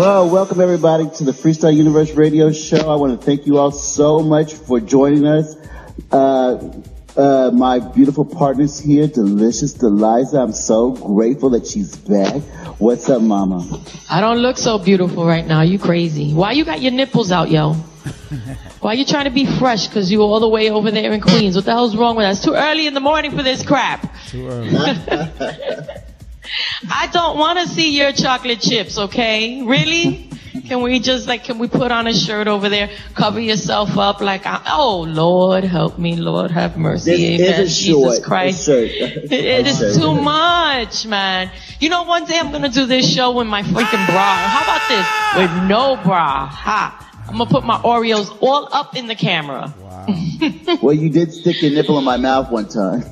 Well, welcome everybody to the Freestyle Universe Radio Show. I want to thank you all so much for joining us. My beautiful partners here, Delicious Deliza. I'm so grateful that she's back. What's up, mama? I don't look so beautiful right now. You crazy. Why you got your nipples out, yo? Why you trying to be fresh? Because you all the way over there in Queens. What the hell's wrong with that? It's too early in the morning for this crap. Too early. I don't want to see your chocolate chips, okay? Really? Can we put on a shirt over there, cover yourself up oh, Lord, help me, Lord, have mercy, this amen, is Jesus Christ. It is too much, man. You know, one day I'm going to do this show in my freaking bra. How about this? With no bra. Ha. I'm going to put my Oreos all up in the camera. Wow. Well, you did stick your nipple in my mouth one time.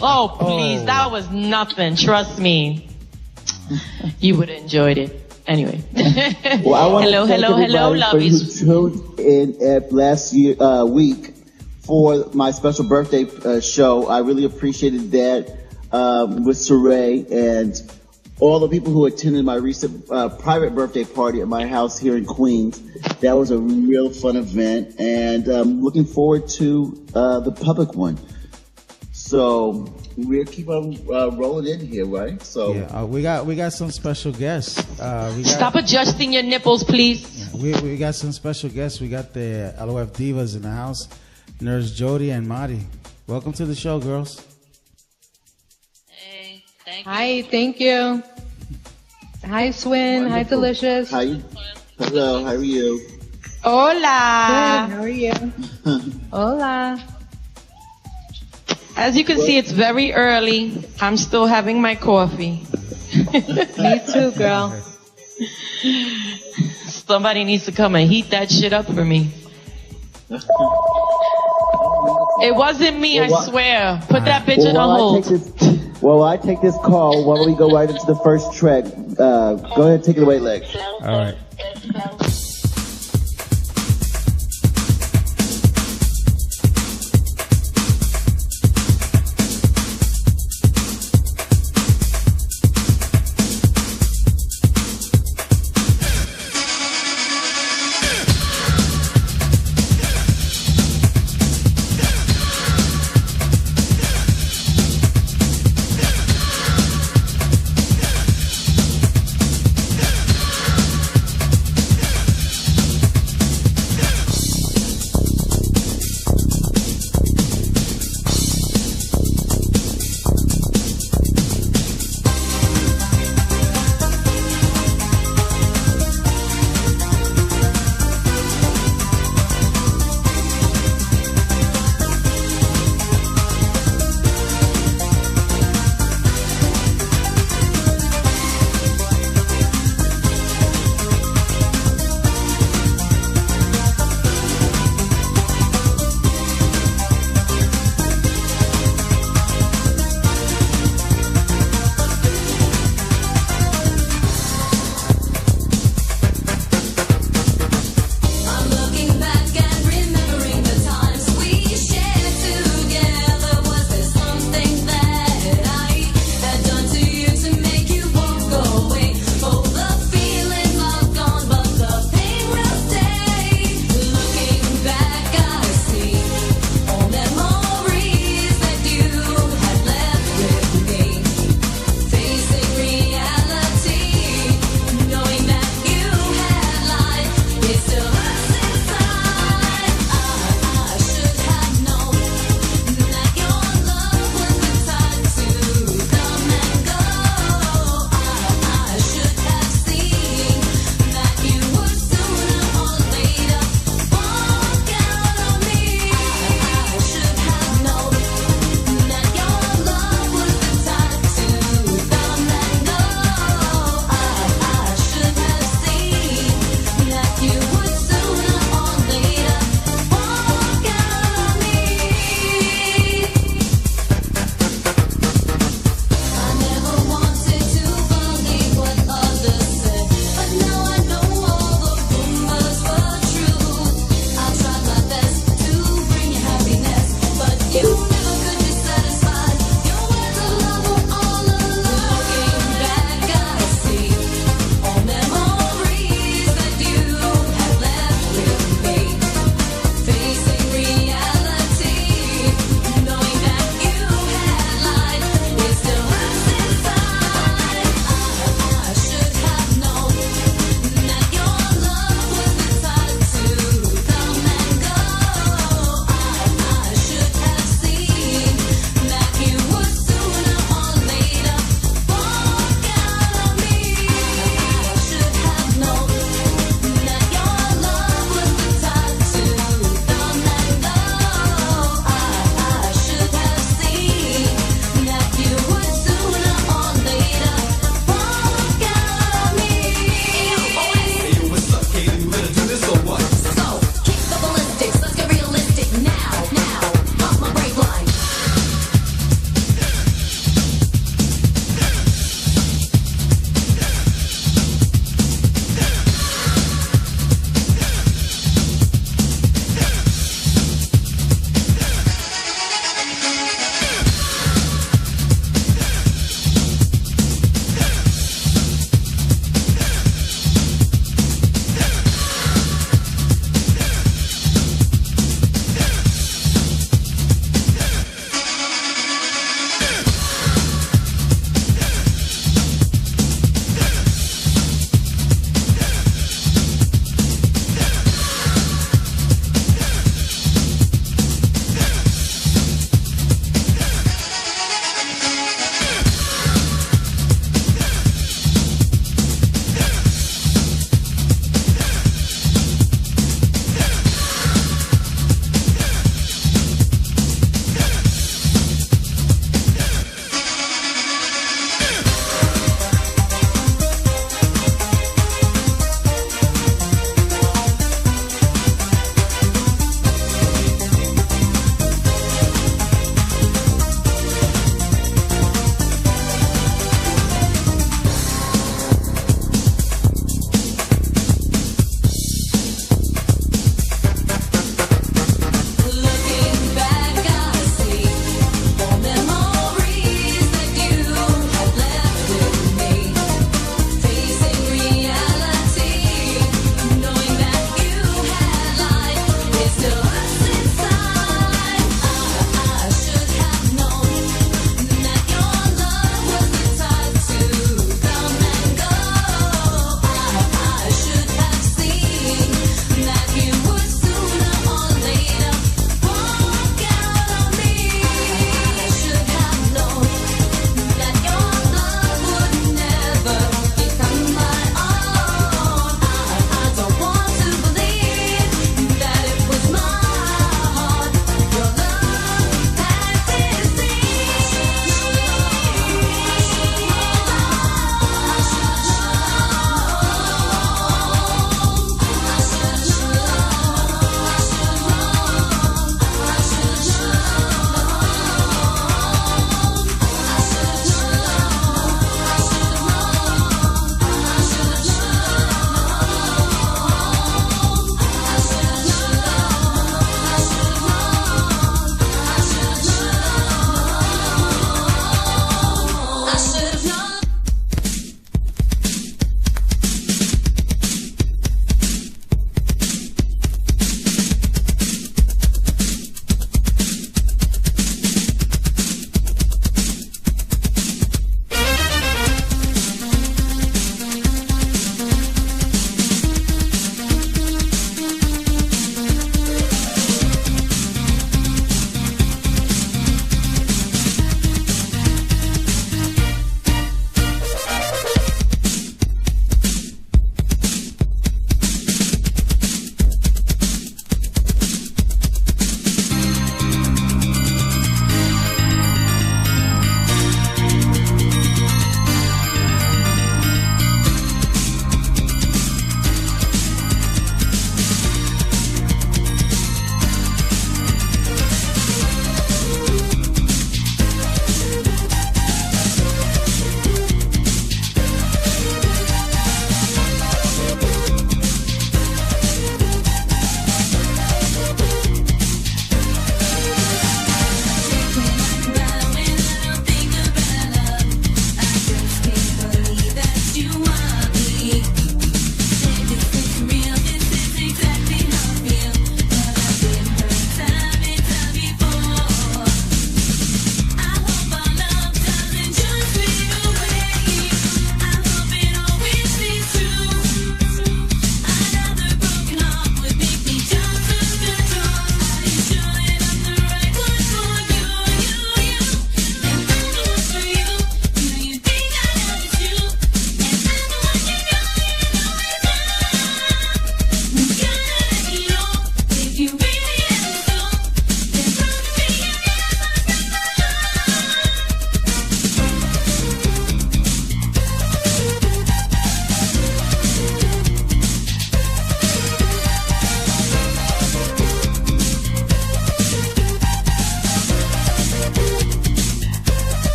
Oh, please. That was nothing. Trust me. You would have enjoyed it. Anyway. Well, I want hello, to thank everybody lovies. who tuned in last week for my special birthday show. I really appreciated that with Saray and all the people who attended my recent private birthday party at my house here in Queens. That was a real fun event, and I'm looking forward to the public one. So we'll keep on rolling in here, right? So yeah, we got some special guests. Stop adjusting your nipples, please. We got some special guests. We got the LOF Divas in the house, Nurse Jody and Mari. Welcome to the show, girls. Hey, thank you. Hi, thank you. Hi, Swin. Wonderful. Hi, Delicious. Hello, how are you? Hola. Good, how are you? Hola. As you can see, it's very early. I'm still having my coffee. Me too, girl. Somebody needs to come and heat that shit up for me. It wasn't me, I swear. Put that bitch in a hold. While I take this call, why don't we go right into the first track? Go ahead, take it away, Lex. All right.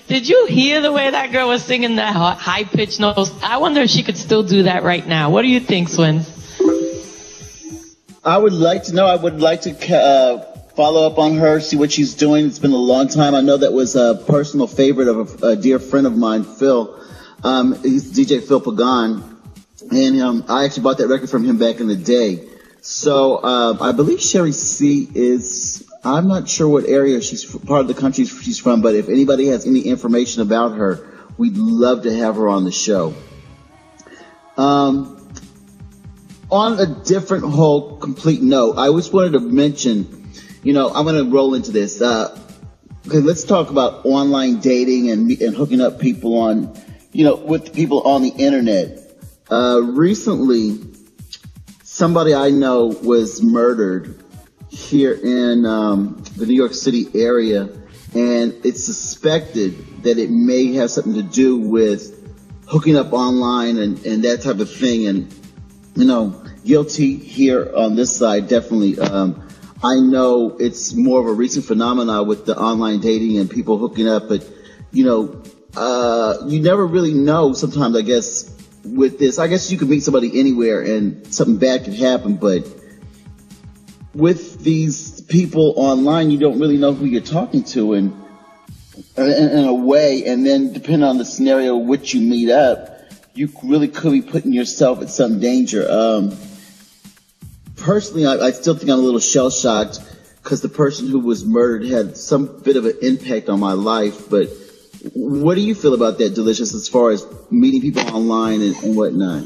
Did you hear the way that girl was singing that high-pitched notes? I wonder if she could still do that right now. What do you think, Swins? I would like to know. I would like to follow up on her, see what she's doing. It's been a long time. I know that was a personal favorite of a dear friend of mine, Phil. He's DJ Phil Pagan. And I actually bought that record from him back in the day. So I believe Sherry C is... I'm not sure what area part of the country she's from, but if anybody has any information about her, we'd love to have her on the show. On a different whole complete note, I just wanted to mention, I'm going to roll into this. Okay, let's talk about online dating and hooking up people on, with people on the internet. Recently, somebody I know was murdered here in the New York City area, and it's suspected that it may have something to do with hooking up online and that type of thing. And, guilty here on this side, definitely. I know it's more of a recent phenomenon with the online dating and people hooking up, but, you never really know sometimes, I guess, with this. I guess you could meet somebody anywhere and something bad could happen, but with these people online, you don't really know who you're talking to in a way, and then depending on the scenario which you meet up, you really could be putting yourself at some danger. Personally, I still think I'm a little shell-shocked because the person who was murdered had some bit of an impact on my life, but what do you feel about that, Delicious, as far as meeting people online and whatnot?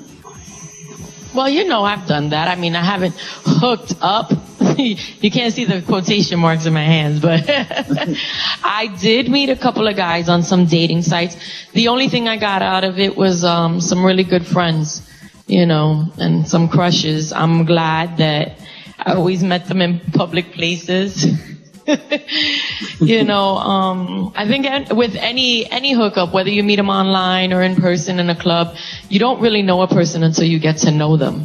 Well, I've done that. I mean, I haven't hooked up. You can't see the quotation marks in my hands, but I did meet a couple of guys on some dating sites. The only thing I got out of it was some really good friends, and some crushes. I'm glad that I always met them in public places. I think with any hookup, whether you meet them online or in person in a club, you don't really know a person until you get to know them,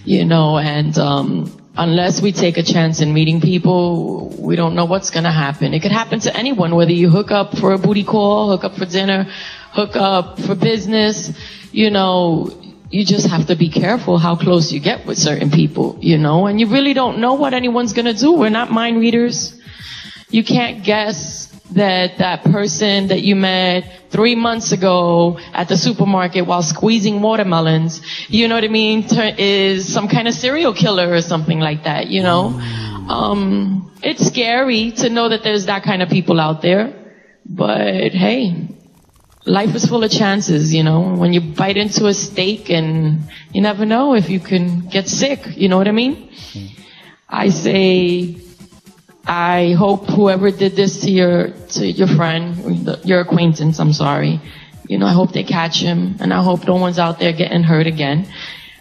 and unless we take a chance in meeting people, we don't know what's going to happen. It could happen to anyone, whether you hook up for a booty call, hook up for dinner, hook up for business, you just have to be careful how close you get with certain people, and you really don't know what anyone's going to do. We're not mind readers. You can't guess that person that you met 3 months ago at the supermarket while squeezing watermelons, you know what I mean, is some kind of serial killer or something like that, It's scary to know that there's that kind of people out there, but hey, life is full of chances, you know. When you bite into a steak, and you never know if you can get sick, you know what I mean? I say, I hope whoever did this to your friend, your acquaintance, I'm sorry, you know, I hope they catch him, and I hope no one's out there getting hurt again.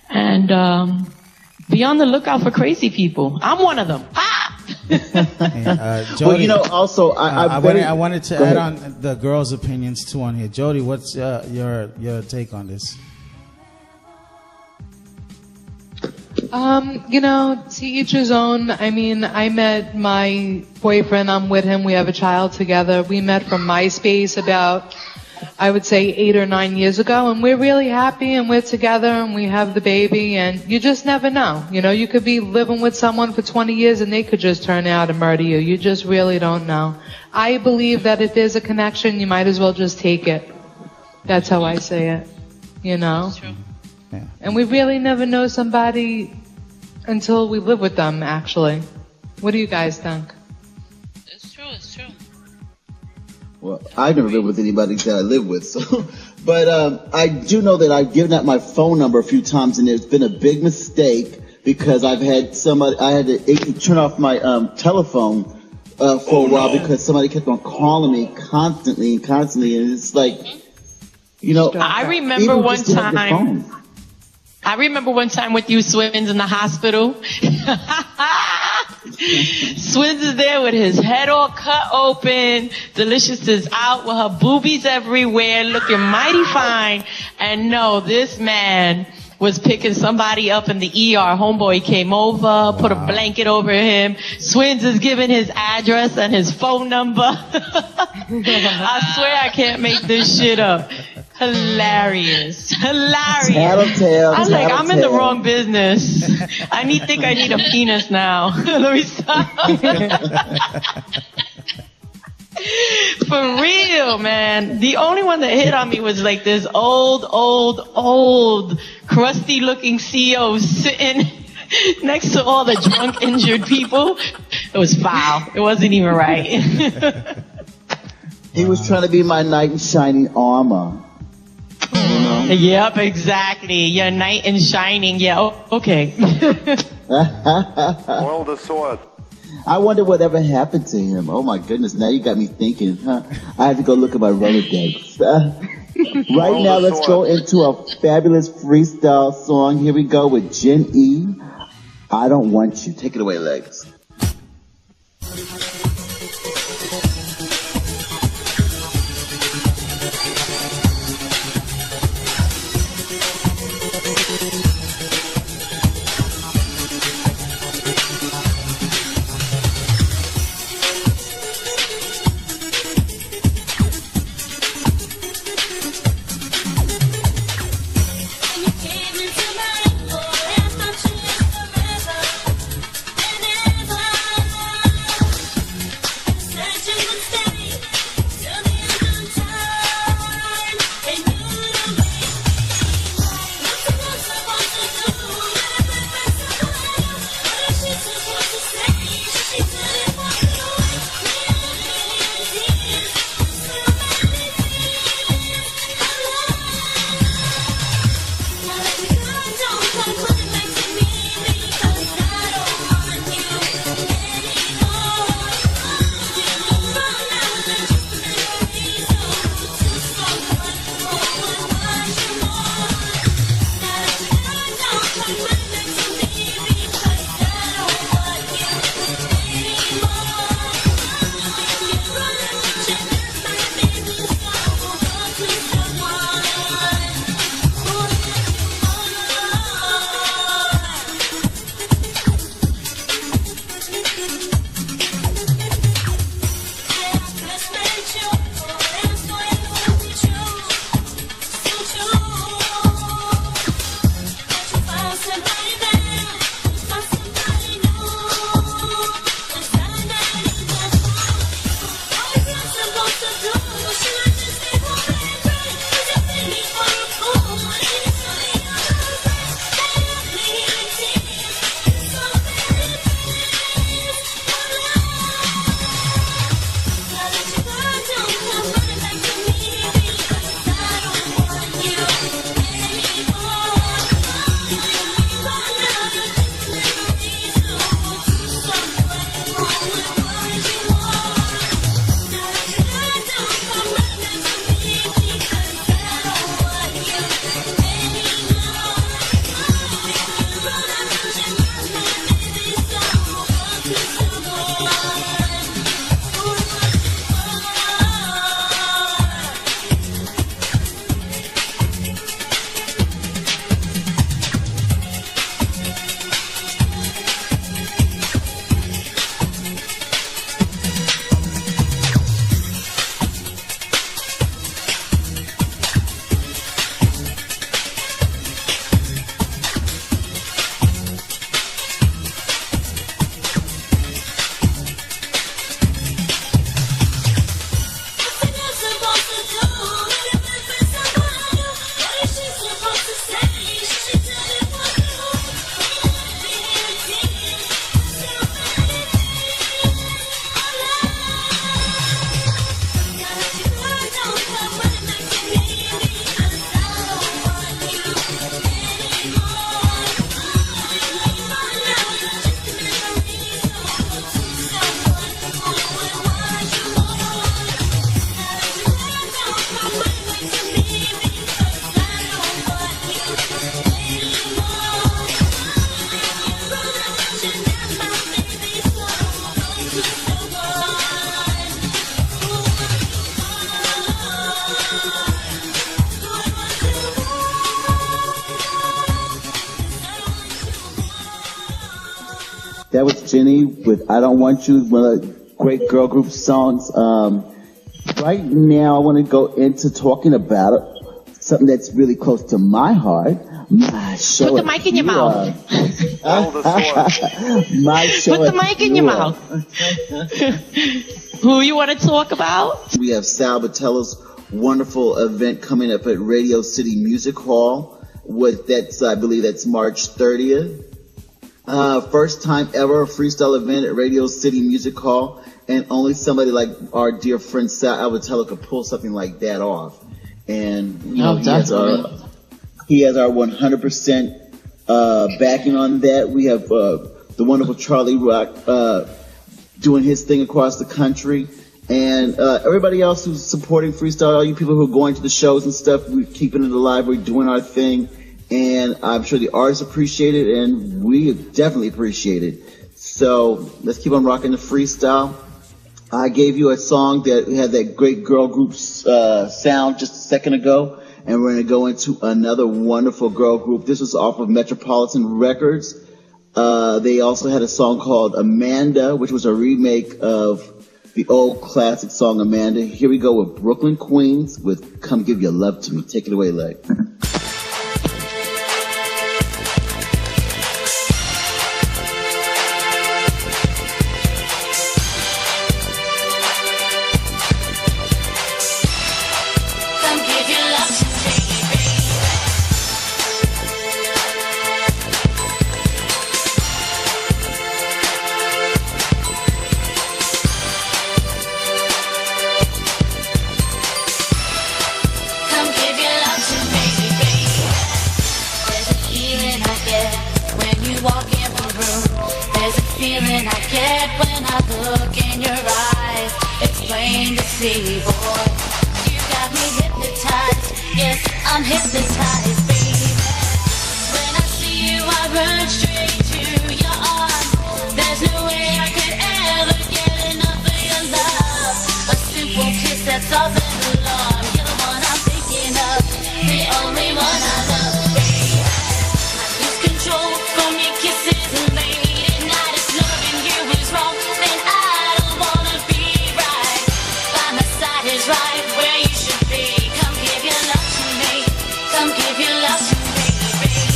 And be on the lookout for crazy people. I'm one of them. Jody, well, you know, also, I wanted to add on the girls' opinions too on here. Jody, what's your take on this? You know, to each his own. I mean, I met my boyfriend. I'm with him. We have a child together. We met from MySpace about, I would say, 8 or 9 years ago, and we're really happy, and we're together, and we have the baby, and you just never know. You know, you could be living with someone for 20 years, and they could just turn out and murder you. You just really don't know. I believe that if there's a connection, you might as well just take it. That's how I say it. You know? That's true. Yeah. And we really never know somebody until we live with them, actually. What do you guys think? It's true. It's true. Well, I've never lived with anybody that I live with, so. But I do know that I've given out my phone number a few times, and there's been a big mistake because I've had somebody. I had to turn off my telephone for a while because somebody kept on calling me constantly, and it's like, you know. I remember one time. I remember one time with you, Swins, in the hospital. Swins is there with his head all cut open. Delicious is out with her boobies everywhere, looking mighty fine. And no, this man was picking somebody up in the ER. Homeboy came over, put a blanket over him. Swins is giving his address and his phone number. I swear I can't make this shit up. Hilarious. Tattletale. I was like, I'm in the wrong business. I think I need a penis now. Let me stop. For real, man. The only one that hit on me was like this old, crusty looking CEO sitting next to all the drunk, injured people. It was foul. It wasn't even right. He was trying to be my knight in shining armor. Yep, exactly. Your knight in shining. Yeah, okay. Oil the sword. I wonder whatever happened to him. Oh my goodness, now you got me thinking, huh? I have to go look at my Rolodex. Right now, let's go into a fabulous freestyle song. Here we go with Jen E. I Don't Want You. Take it away, Legs. Came into my life, oh, I thought you was forever. And That was Jenny with I Don't Want You, one of the great girl group songs. Right now, I want to go into talking about something that's really close to my heart. My show. Put the mic in your mouth. My show. Put the mic in your mouth. Who you want to talk about? We have Sal Batello's wonderful event coming up at Radio City Music Hall. I believe that's March 30th. First time ever freestyle event at Radio City Music Hall, and only somebody like our dear friend Sal Albatello could pull something like that off. And he has our 100% backing on that. We have the wonderful Charlie Rock doing his thing across the country, and everybody else who's supporting freestyle. All you people who are going to the shows and stuff, we're keeping it alive. We're doing our thing. And I'm sure the artists appreciate it, and we definitely appreciate it. So let's keep on rocking the freestyle. I gave you a song that had that great girl group sound just a second ago, and we're going to go into another wonderful girl group. This was off of Metropolitan Records. They also had a song called Amanda, which was a remake of the old classic song Amanda. Here we go with Brooklyn Queens with Come Give Your Love to Me. Take it away, Leg. I'm hypnotized, baby. When I see you, I run straight to your arms. There's no way I could ever get enough of your love. A simple kiss, that's all that alarm. You're the one I'm thinking of, the only one I love, baby. I lose control from your kisses, and late at night, if loving you is wrong, then I don't wanna be right. By my side is right where you should be. Come give your love to me. Come give your love to me, baby.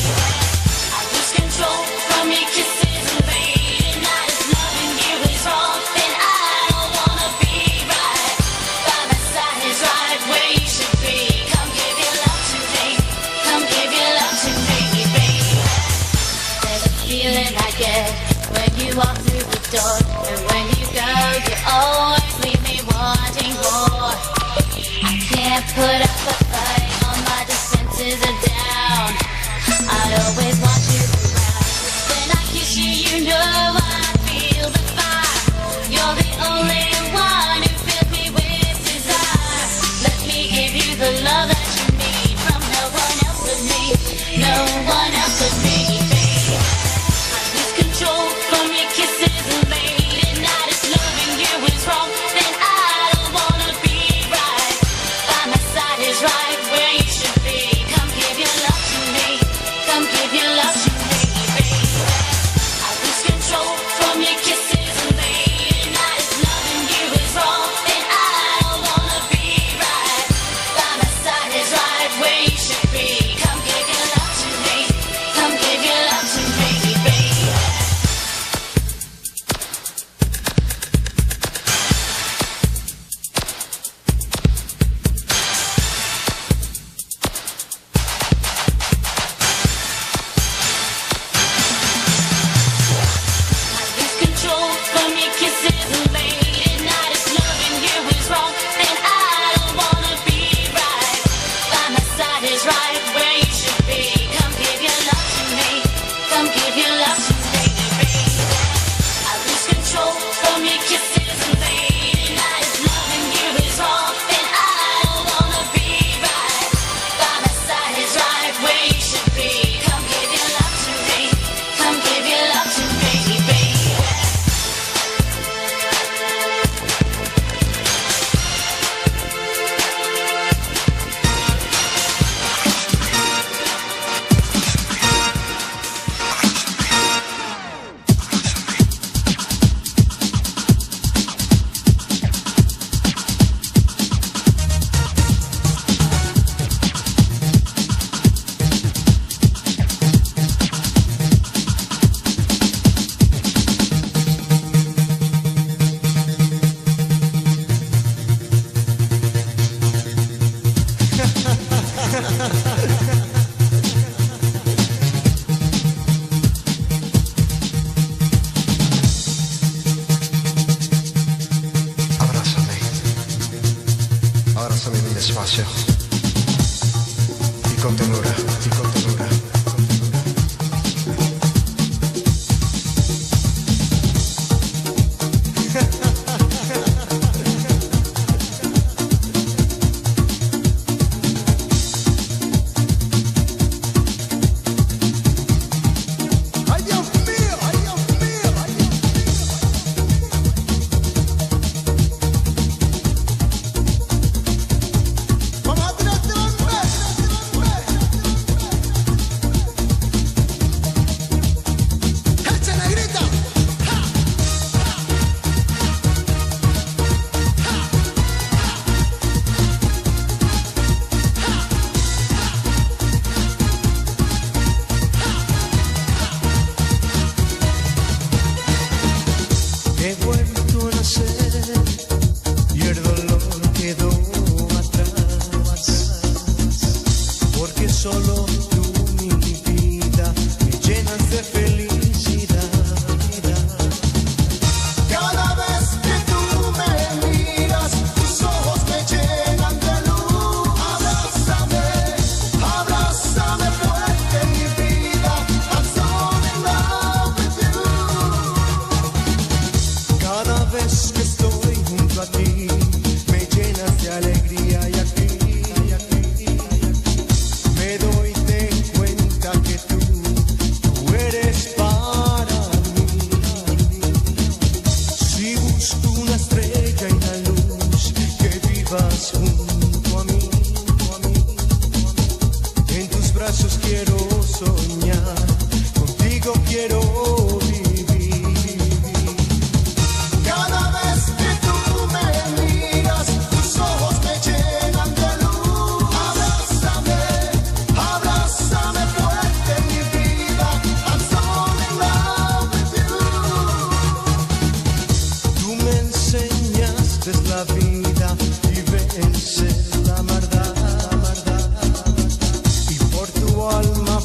I lose control from your kisses, and late at night, if loving you is wrong, then I don't wanna be right. By my side is right where you should be. Come give your love to me. Come give your love to me, baby. There's a feeling I get when you walk through the door, and when you go, you always leave me wanting more. I can't put up a fight, all my defenses are down. I always want you around. When I kiss you, you know I feel the fire. You're the only one who fills me with desire. Let me give you the love that you need from no one else but me. No one else but me, baby. I lose control from your kisses, and late at night, if loving you is wrong, then I don't wanna be right. By my side is right con ternura, y con ternura. He vuelto a nacer y el dolor quedó atrás, porque solo tú, mi vida, me llenas de felicidad. Cada vez que tú me miras, tus ojos me llenan de luz. Abrázame, abrázame fuerte, mi vida, I'm so in love with you. Cada vez que estoy junto a ti, me llenas de alegría y aquí me doy de cuenta que tú eres para mí. Si busco una estrella y la luz, que vivas junto a mí. En tus brazos quiero soñar, contigo quiero vivir. Cada vez que tú me miras, tus ojos me llenan de luz. Abrázame, abrázame fuerte, mi vida, I'm so in love with you. Tú me enseñaste la vida y vencer la maldad. Y por tu alma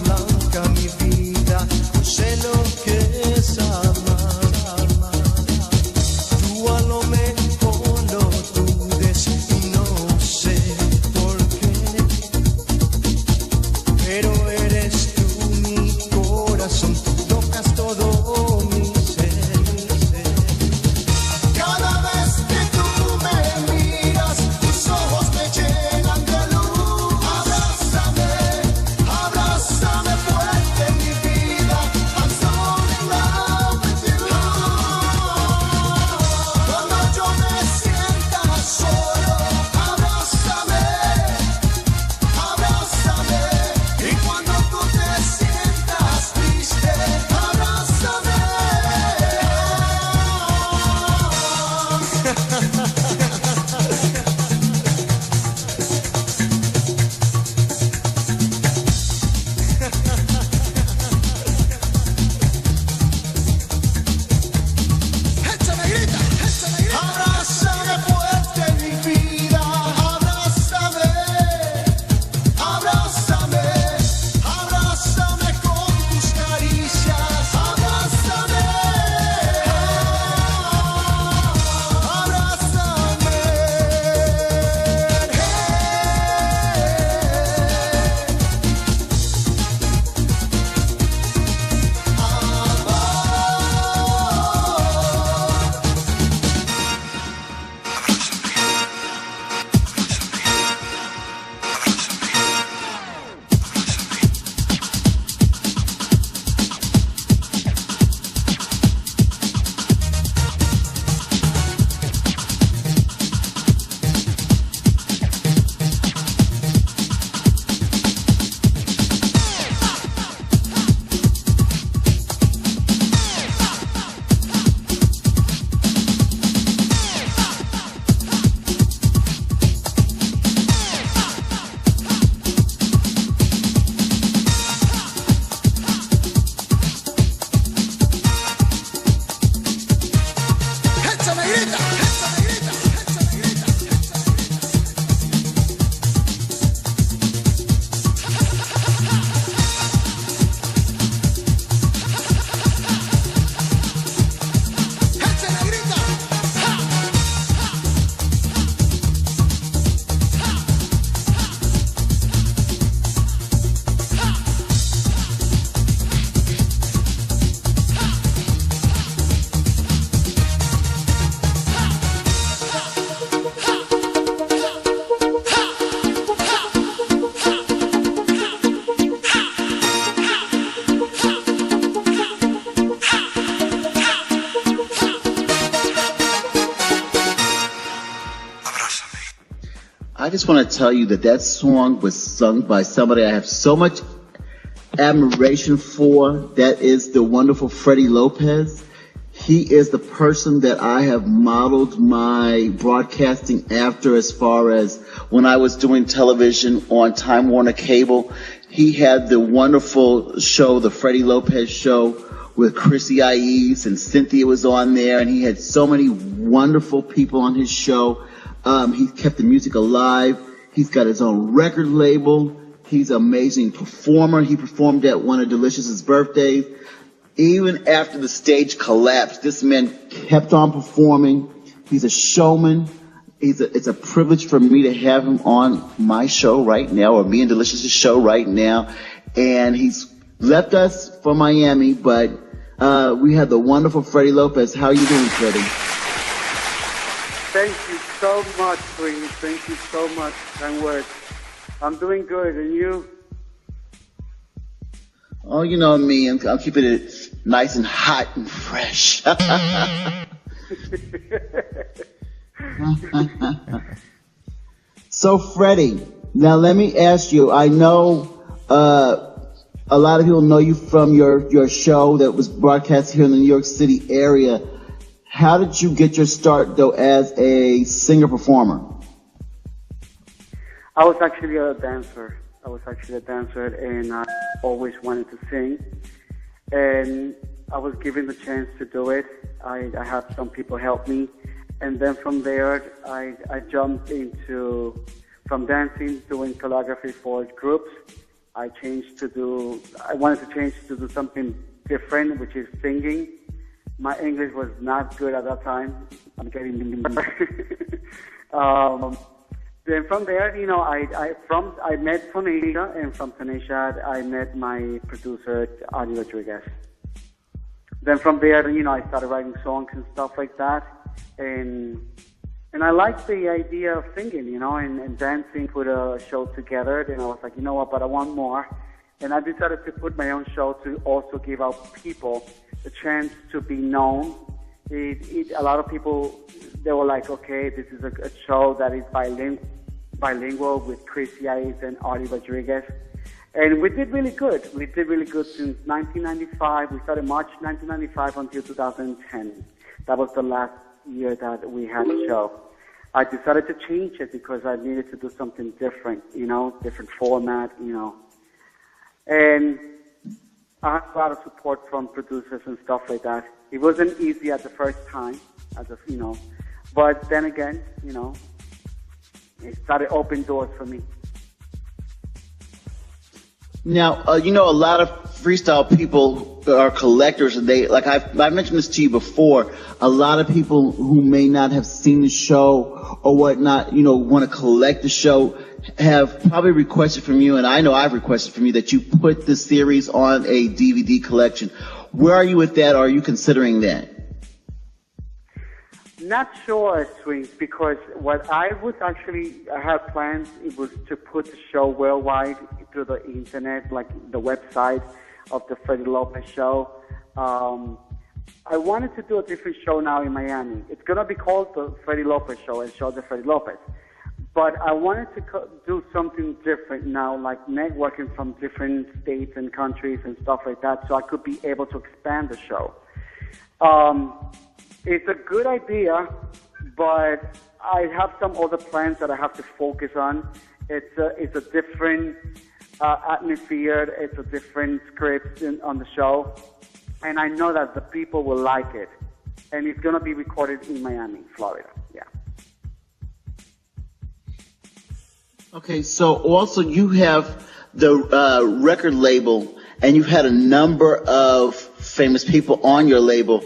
I just want to tell you that that song was sung by somebody I have so much admiration for. That is the wonderful Freddy Lopez. He is the person that I have modeled my broadcasting after, as far as when I was doing television on Time Warner Cable. He had the wonderful show, the Freddy Lopez Show, with Chrissy Ives, and Cynthia was on there, and he had so many wonderful people on his show. He kept the music alive. He's got his own record label. He's an amazing performer. He performed at one of Delicious's birthdays. Even after the stage collapsed, this man kept on performing. He's a showman. It's a privilege for me to have him on my show right now, or me and Delicious's show right now. And he's left us for Miami, but we have the wonderful Freddy Lopez. How are you doing, Freddy? Thank you so much, Queen. Thank you so much. Kind words. I'm doing good, and you? Oh, you know me. I'm keeping it nice and hot and fresh. So, Freddie, now let me ask you. I know a lot of people know you from your show that was broadcast here in the New York City area. How did you get your start, though, as a singer-performer? I was actually a dancer. And I always wanted to sing. And I was given the chance to do it. I had some people help me. And then from there, I jumped from dancing, doing choreography for groups. I wanted to change to do something different, which is singing. My English was not good at that time. I'm getting Then from there, I met Tanisha, and from Tanisha, I met my producer, Adi Rodriguez. Then from there, I started writing songs and stuff like that, and I liked the idea of singing, and dancing, put a show together. Then I was like, you know what, but I want more, and I decided to put my own show to also give out people the chance to be known. A lot of people, they were like, okay, this is a show that is bilingual with Chrissy Ives and Adi Rodriguez. And we did really good. We did really good since 1995. We started March 1995 until 2010. That was the last year that we had a show. I decided to change it because I needed to do something different, different format, And I had a lot of support from producers and stuff like that. It wasn't easy at the first time, but then again, it started opening doors for me. Now, a lot of freestyle people are collectors, and I've mentioned this to you before. A lot of people who may not have seen the show or whatnot, want to collect the show, have probably requested from you, and I know I've requested from you, that you put the series on a DVD collection. Where are you with that? Or are you considering that? Not sure, Swings, because what I had plans, it was to put the show worldwide through the internet, like the website of the Freddy Lopez show. I wanted to do a different show now in Miami. It's going to be called the Freddy Lopez show and show the Freddy Lopez. But I wanted to do something different now, like networking from different states and countries and stuff like that, so I could be able to expand the show. It's a good idea, but I have some other plans that I have to focus on. It's a different atmosphere. It's a different script on the show, and I know that the people will like it. And it's going to be recorded in Miami, Florida. Yeah. Okay, so also you have the record label, and you've had a number of famous people on your label.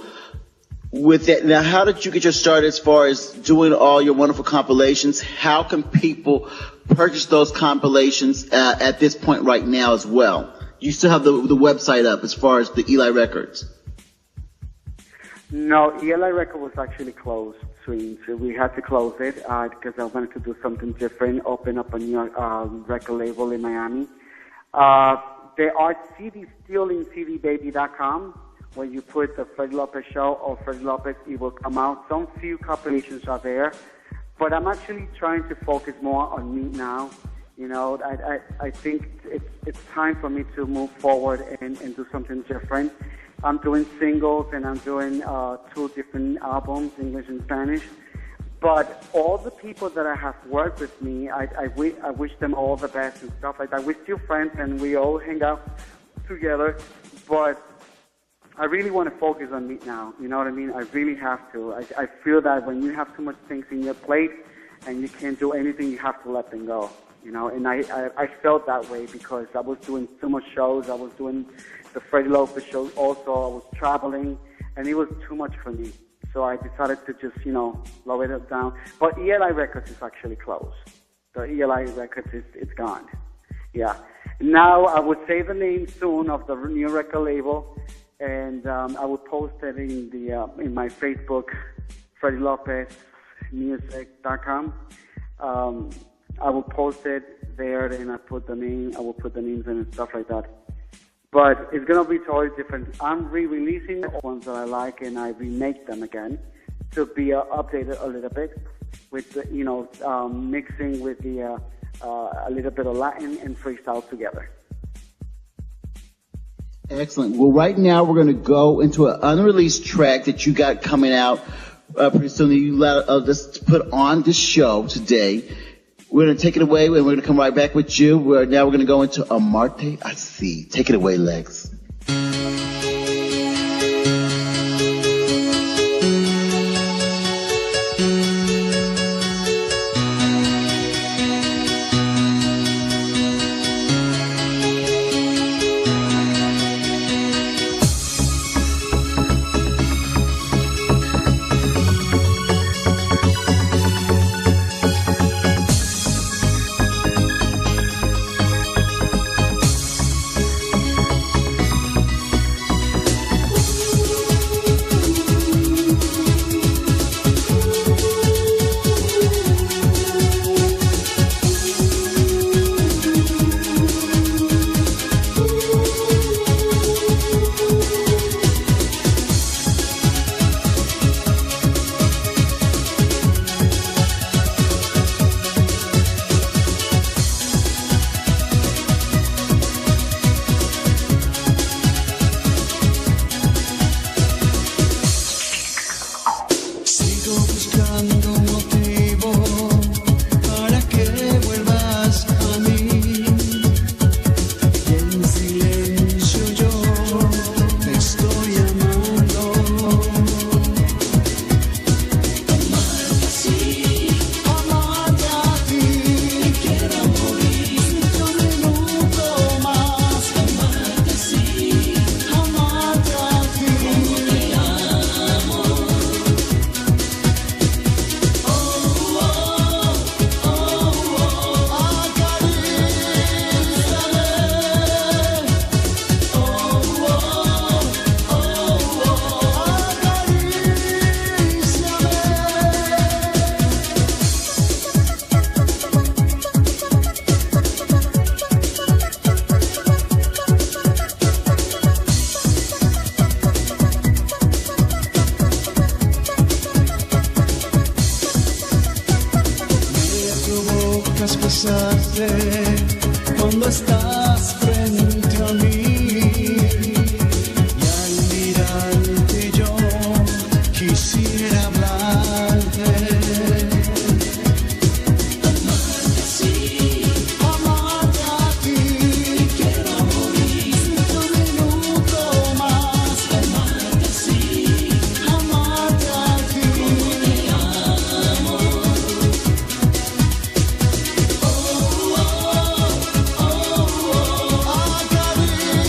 With that, now, how did you get your start as far as doing all your wonderful compilations? How can people purchase those compilations at this point right now as well? You still have the website up as far as the Eli Records? No, Eli Record was actually closed soon, so we had to close it because I wanted to do something different, open up a new record label in Miami. There are CDs still in cdbaby.com. When you put the Freddy Lopez show or Freddy Lopez, it will come out. Some few compilations are there, But I'm actually trying to focus more on me now. You know, I think it's time for me to move forward and do something different. I'm doing singles and I'm doing 2 different albums, English and Spanish. But all the people that I have worked with me, I wish them all the best and stuff like that. We're still friends and we all hang out together. But I really want to focus on me now. You know what I mean? I really have to. I feel that when you have too much things in your plate and you can't do anything, you have to let them go. You know, and I felt that way because I was doing too much shows. I was doing the Freddy Lopez show also. I was traveling, and it was too much for me. So I decided to just, you know, lower it down. But ELI Records is actually closed. The ELI Records it's gone. Yeah. Now I would say the name soon of the new record label, and I will post it in my Facebook, FreddyLopezMusic.com. I will post it there, and I will put the names in and stuff like that. But it's gonna be totally different. I'm re-releasing the ones that I like, and I remake them again to be updated a little bit with the, you know, mixing with the a little bit of Latin and freestyle together. Excellent. Well, right now we're going to go into an unreleased track that you got coming out pretty soon that you let us put on the show today. We're going to take it away, and we're going to come right back with you. Now we're going to go into Amarte Así. Take it away, Lex. cuando estás frente a mí y al mirarte yo quisiera hablarte. Amarte así, amarte a ti, quiero morir un minuto más. Amarte así, amarte a ti, te amo. Oh, oh, oh, oh, acaríciame.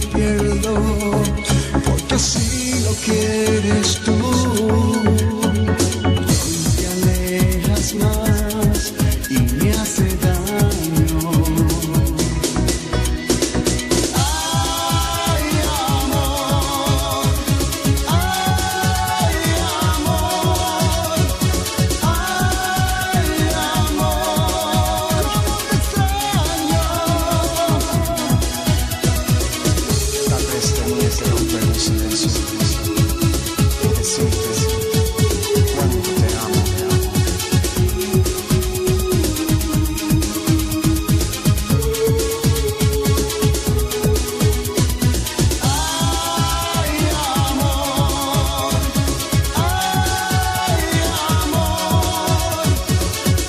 pierdo, porque si no quieres tú, te alejas más y me hace daño. Ay, amor, ay, amor, ay, amor, cómo te extraño. Tal vez tenías que romper un silencio y decirte cuánto te amo. Ay, amor, ay, amor,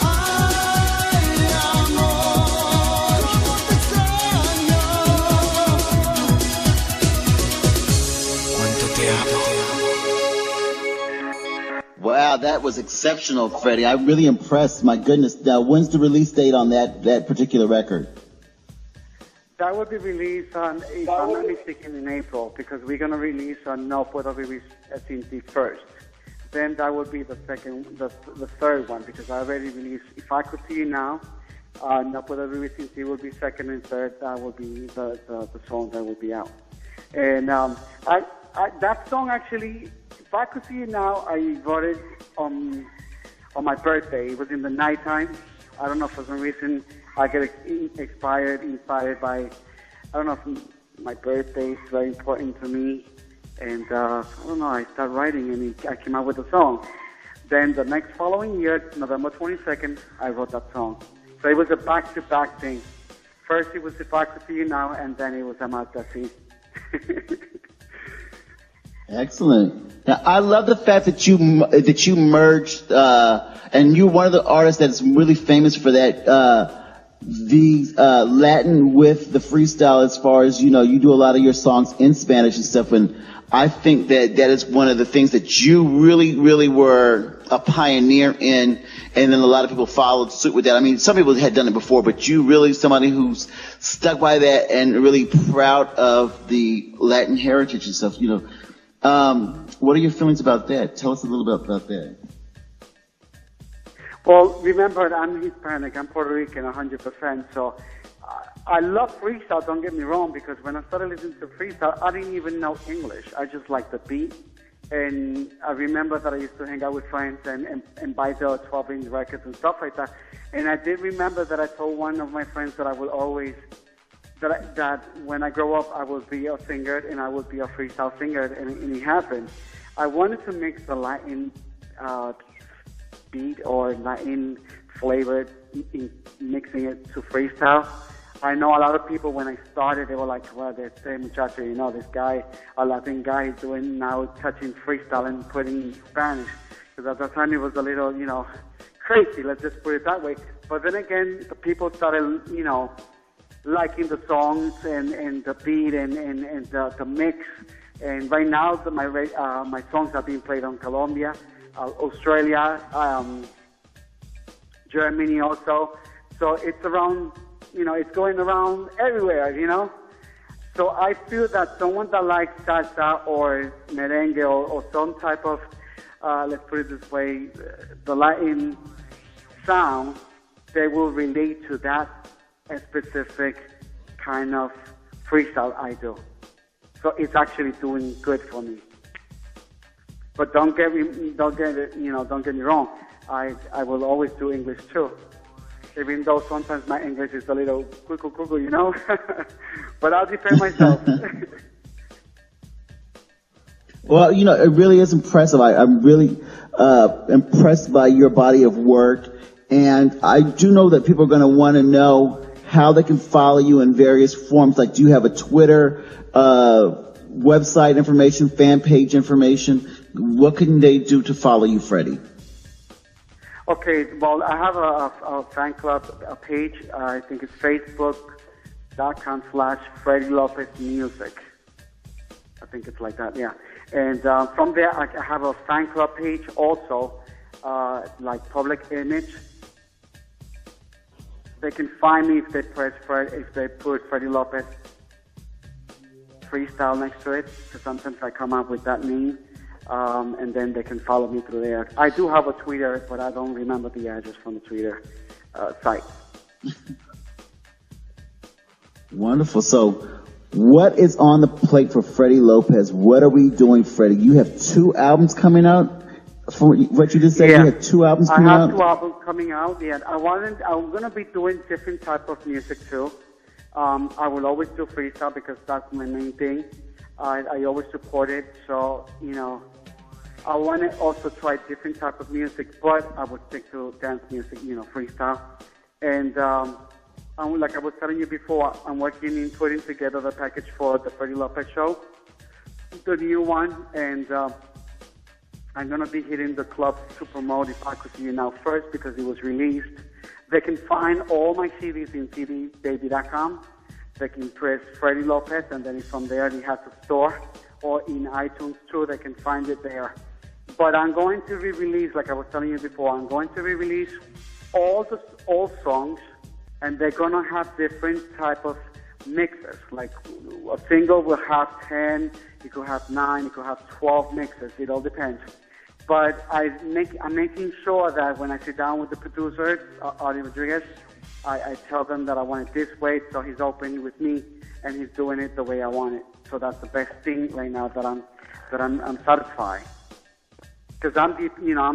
ay, amor, cómo te extraño. Cuánto te amo. Wow, that was exceptional, Freddie. I'm really impressed. My goodness. Now, when's the release date on that particular record? That will be released on, if I'm not mistaken, in April, because we're going to release on No Puedo Vivir Sin Ti first. Then that will be the third one, because I already released If I Could See You Now, No Puedo Vivir Sin Ti will be second, and third, that will be the song that will be out. And that song actually, If I Could See You Now, I wrote it on my birthday. It was in the nighttime. I don't know, for some reason, I get inspired by, I don't know, if my birthday is very important to me. And I don't know, I started writing and I came out with a song. Then the next following year, November 22nd, I wrote that song. So it was a back-to-back thing. First it was If I Could See You Now, and then it was Amarte Así. Excellent. Now, I love the fact that you merged, and you're one of the artists that's really famous for that, the Latin with the freestyle, as far as, you know, you do a lot of your songs in Spanish and stuff, and I think that is one of the things that you really, really were a pioneer in, and then a lot of people followed suit with that. I mean, some people had done it before, but you really somebody who's stuck by that and really proud of the Latin heritage and stuff, you know. What are your feelings about that? Tell us a little bit about that. Well, remember, I'm Hispanic, I'm Puerto Rican 100%, so I love freestyle, don't get me wrong, because when I started listening to freestyle, I didn't even know English. I just liked the beat, and I remember that I used to hang out with friends and buy the 12-inch records and stuff like that, and I did remember that I told one of my friends that I will always, that when I grow up, I will be a singer, and I will be a freestyle singer, and it happened. I wanted to mix the Latin beat or Latin flavor, mixing it to freestyle. I know a lot of people, when I started, they were like, well, this muchacho, you know, this guy, a Latin guy, is doing now touching freestyle and putting in Spanish. Because at that time it was a little, you know, crazy, let's just put it that way. But then again, the people started, you know, liking the songs and the beat and the mix. And right now, my songs are being played on Colombia, Australia, Germany also. So it's around, you know, it's going around everywhere, you know. So I feel that someone that likes salsa or merengue or some type of, let's put it this way, the Latin sound, they will relate to that specific kind of freestyle I do. So it's actually doing good for me. But don't get me wrong. I will always do English too, even though sometimes my English is a little cuckoo, you know. But I'll defend myself. Well, you know, it really is impressive. I'm really impressed by your body of work, and I do know that people are going to want to know how they can follow you in various forms. Like, do you have a Twitter, website information, fan page information? What can they do to follow you, Freddie? Okay, well, I have a fan club page. I think it's facebook.com/Freddy Lopez Music. I think it's like that, yeah. And from there, I have a fan club page also, like Public Image. They can find me if they put Freddy Lopez. Freestyle next to it, because sometimes I come up with that name, and then they can follow me through there. I do have a Twitter, but I don't remember the address from the Twitter site. Wonderful. So, what is on the plate for Freddy Lopez? What are we doing, Freddy? You have 2 albums coming out. From what you just said, you have 2 albums coming out. I have 2 albums coming out. Yeah, I'm gonna be doing different type of music too. I will always do freestyle because that's my main thing. I always support it. So I want to also try different type of music, but I would stick to dance music, freestyle. And like I was telling you before, I'm working in putting together the package for the Freddy Lopez show, the new one, and I'm going to be hitting the clubs to promote If I Could See You Now first because it was released. They can find all my CDs in cdbaby.com. They can press Freddy Lopez, and then from there they have a store, or in iTunes too, they can find it there. But I'm going to re-release, like I was telling you before, I'm going to re-release all songs, and they're going to have different type of mixes. Like a single will have 10, it could have 9, it could have 12 mixes. It all depends. But I'm making sure that when I sit down with the producer, Audie Rodriguez, I tell them that I want it this way, so he's open with me, and he's doing it the way I want it. So that's the best thing right now that I'm satisfied. Because I'm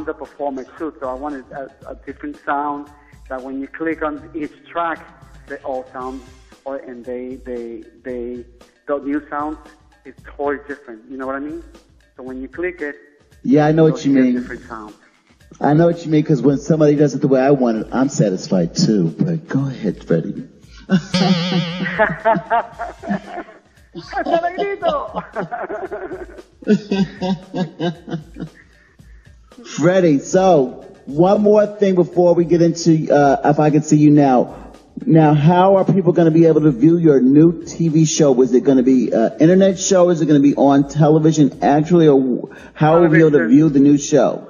the performer too, so I wanted a different sound that when you click on each track, they all sound, and the new sound is totally different. You know what I mean? So when you click it, yeah, I know what you mean. Different sound. I know what you mean, because when somebody does it the way I want it, I'm satisfied too. But go ahead, Freddy. Freddy, so one more thing before we get into If I Could See You Now. Now, how are people going to be able to view your new TV show? Is it going to be an internet show? Is it going to be on television actually? Or how will we be able to view the new show?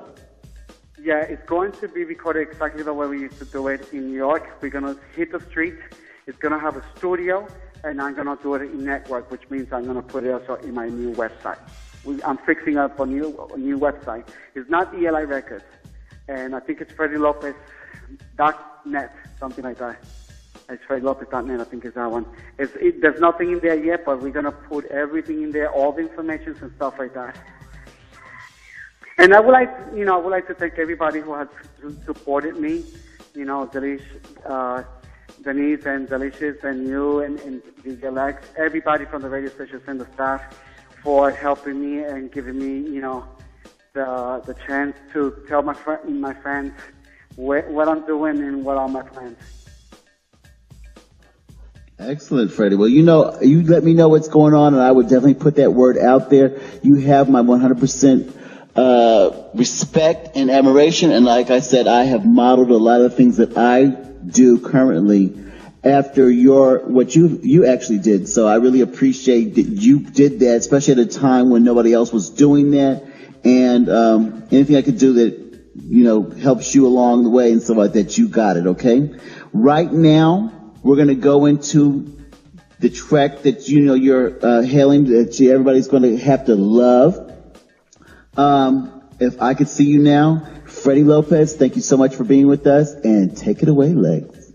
Yeah, it's going to be recorded exactly the way we used to do it in New York. We're going to hit the street. It's going to have a studio, and I'm going to do it in network, which means I'm going to put it also in my new website. I'm fixing up a new website. It's not ELI Records, and I think it's FreddyLopez.net, something like that. It's FreddyLopez.net, I think is that one. There's nothing in there yet, but we're going to put everything in there, all the information and stuff like that. And I would like to thank everybody who has supported me, Denise and Delicious and you and DJ Alex, everybody from the radio stations and the staff for helping me and giving me, the chance to tell my fans what I'm doing and what are my plans. Excellent, Freddie. Well, you let me know what's going on, and I would definitely put that word out there. You have my 100% respect and admiration, and like I said, I have modeled a lot of the things that I do currently after what you actually did. So I really appreciate that you did that, especially at a time when nobody else was doing that, and anything I could do that helps you along the way and stuff like that, you got it. Okay. Right now, we're going to go into the track that you're hailing, that everybody's going to have to love. If I Could See You Now, Freddy Lopez, thank you so much for being with us, and take it away, Legs.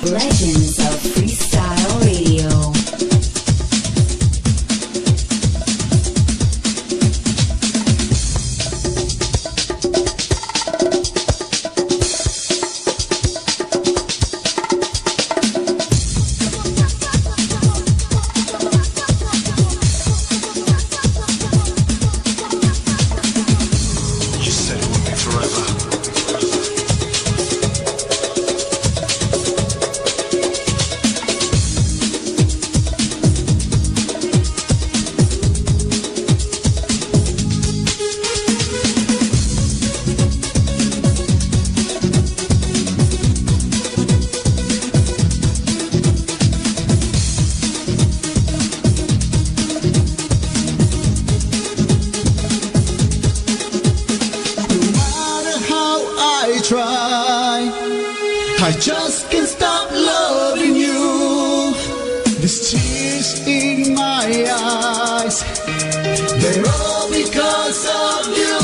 Legends of Freestyle Radio. You said it would be forever. I just can't stop loving you. These tears in my eyes, they're all because of you.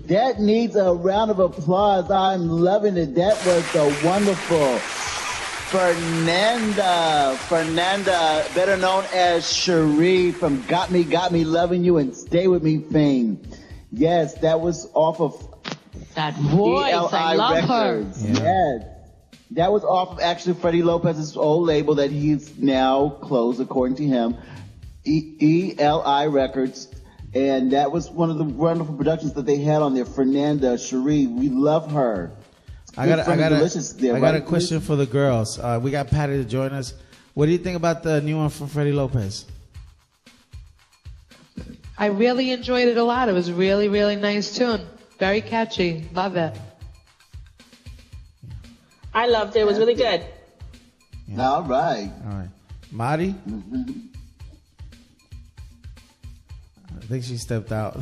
That needs a round of applause. I'm loving it. That was the wonderful Fernanda, better known as Cherie from Got Me Loving You and Stay With Me fame. Yes, that was off of That voice, I love Records. her. Yes. That was off of actually Freddie Lopez's old label that he's now closed, according to him, ELI Records. And that was one of the wonderful productions that they had on there. Fernanda, Cherie, we love her. I got a question for the girls. We got Patty to join us. What do you think about the new one from Freddie Lopez? I really enjoyed it a lot. It was a really, really nice tune. Very catchy. Love it. I loved it. It was really good. Yeah. All right. Mari? I think she stepped out.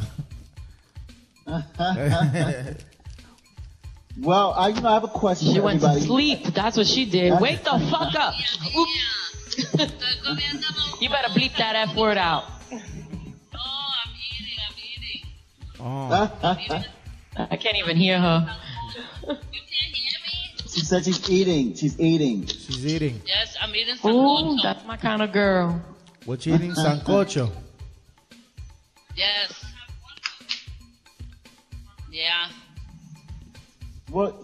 Well, I have a question. She for went to everybody. sleep. That's what she did. Wake the fuck up. Oops. You better bleep that F word out. Oh. I can't even hear her. She said she's eating. She's eating. She's eating. Yes, I'm eating Ooh, sancocho. that's my kind of girl. What you eating? Sancocho. Yes. Yeah. Well,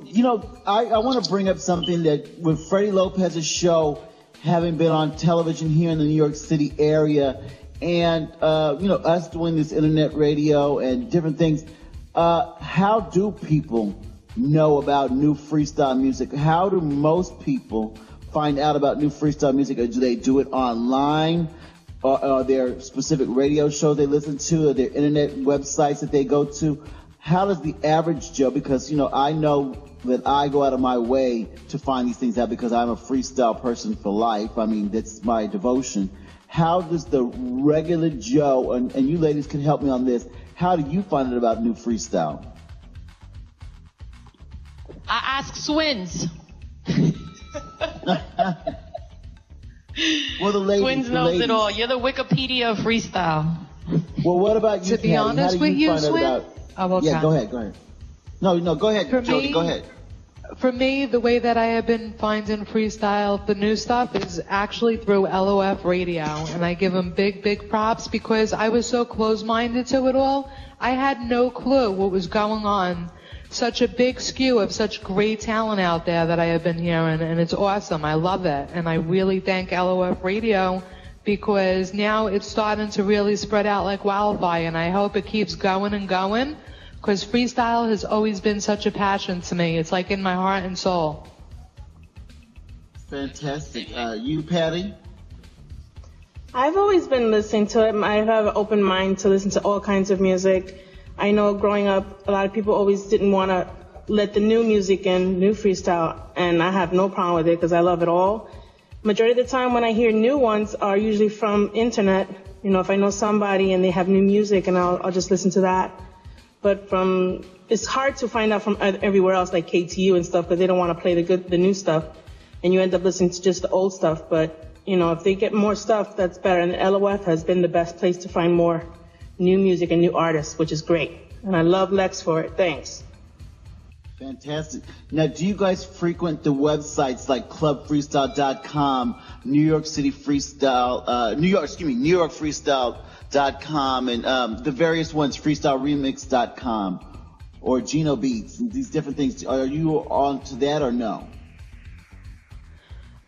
I want to bring up something that with Freddie Lopez's show having been on television here in the New York City area and, us doing this internet radio and different things, how do people know about new freestyle music? How do most people find out about new freestyle music? Or do they do it online? Or are there specific radio shows they listen to? Are there internet websites that they go to? How does the average Joe, because, I know that I go out of my way to find these things out because I'm a freestyle person for life. I mean, that's my devotion. How does the regular Joe, and you ladies can help me on this, how do you find out about new freestyle? I ask Swins. Well, the ladies. Swins knows it all. You're the Wikipedia of freestyle. Well, what about you, To be Patty? honest How do with you, find out Swin? about- Oh, okay. Yeah, go ahead. No, go ahead, For Jody, me- go ahead. For me, the way that I have been finding freestyle, the new stuff, is actually through LOF Radio. And I give them big, big props because I was so close-minded to it all. I had no clue what was going on. Such a big skew of such great talent out there that I have been hearing, and it's awesome. I love it. And I really thank LOF Radio because now it's starting to really spread out like wildfire, and I hope it keeps going and going. Because freestyle has always been such a passion to me. It's like in my heart and soul. Fantastic. You, Patty? I've always been listening to it. I have an open mind to listen to all kinds of music. I know growing up, a lot of people always didn't want to let the new music in, new freestyle, and I have no problem with it because I love it all. Majority of the time when I hear new ones are usually from internet. If I know somebody and they have new music, and I'll just listen to that. But it's hard to find out from everywhere else, like KTU and stuff, because they don't want to play the new stuff, and you end up listening to just the old stuff. But if they get more stuff, that's better. And LOF has been the best place to find more new music and new artists, which is great. And I love Lex for it. Thanks. Fantastic. Now, do you guys frequent the websites like clubfreestyle.com, New York Freestyle.com, and the various ones, freestyleremix.com or Geno Beats, and these different things? Are you on to that or no?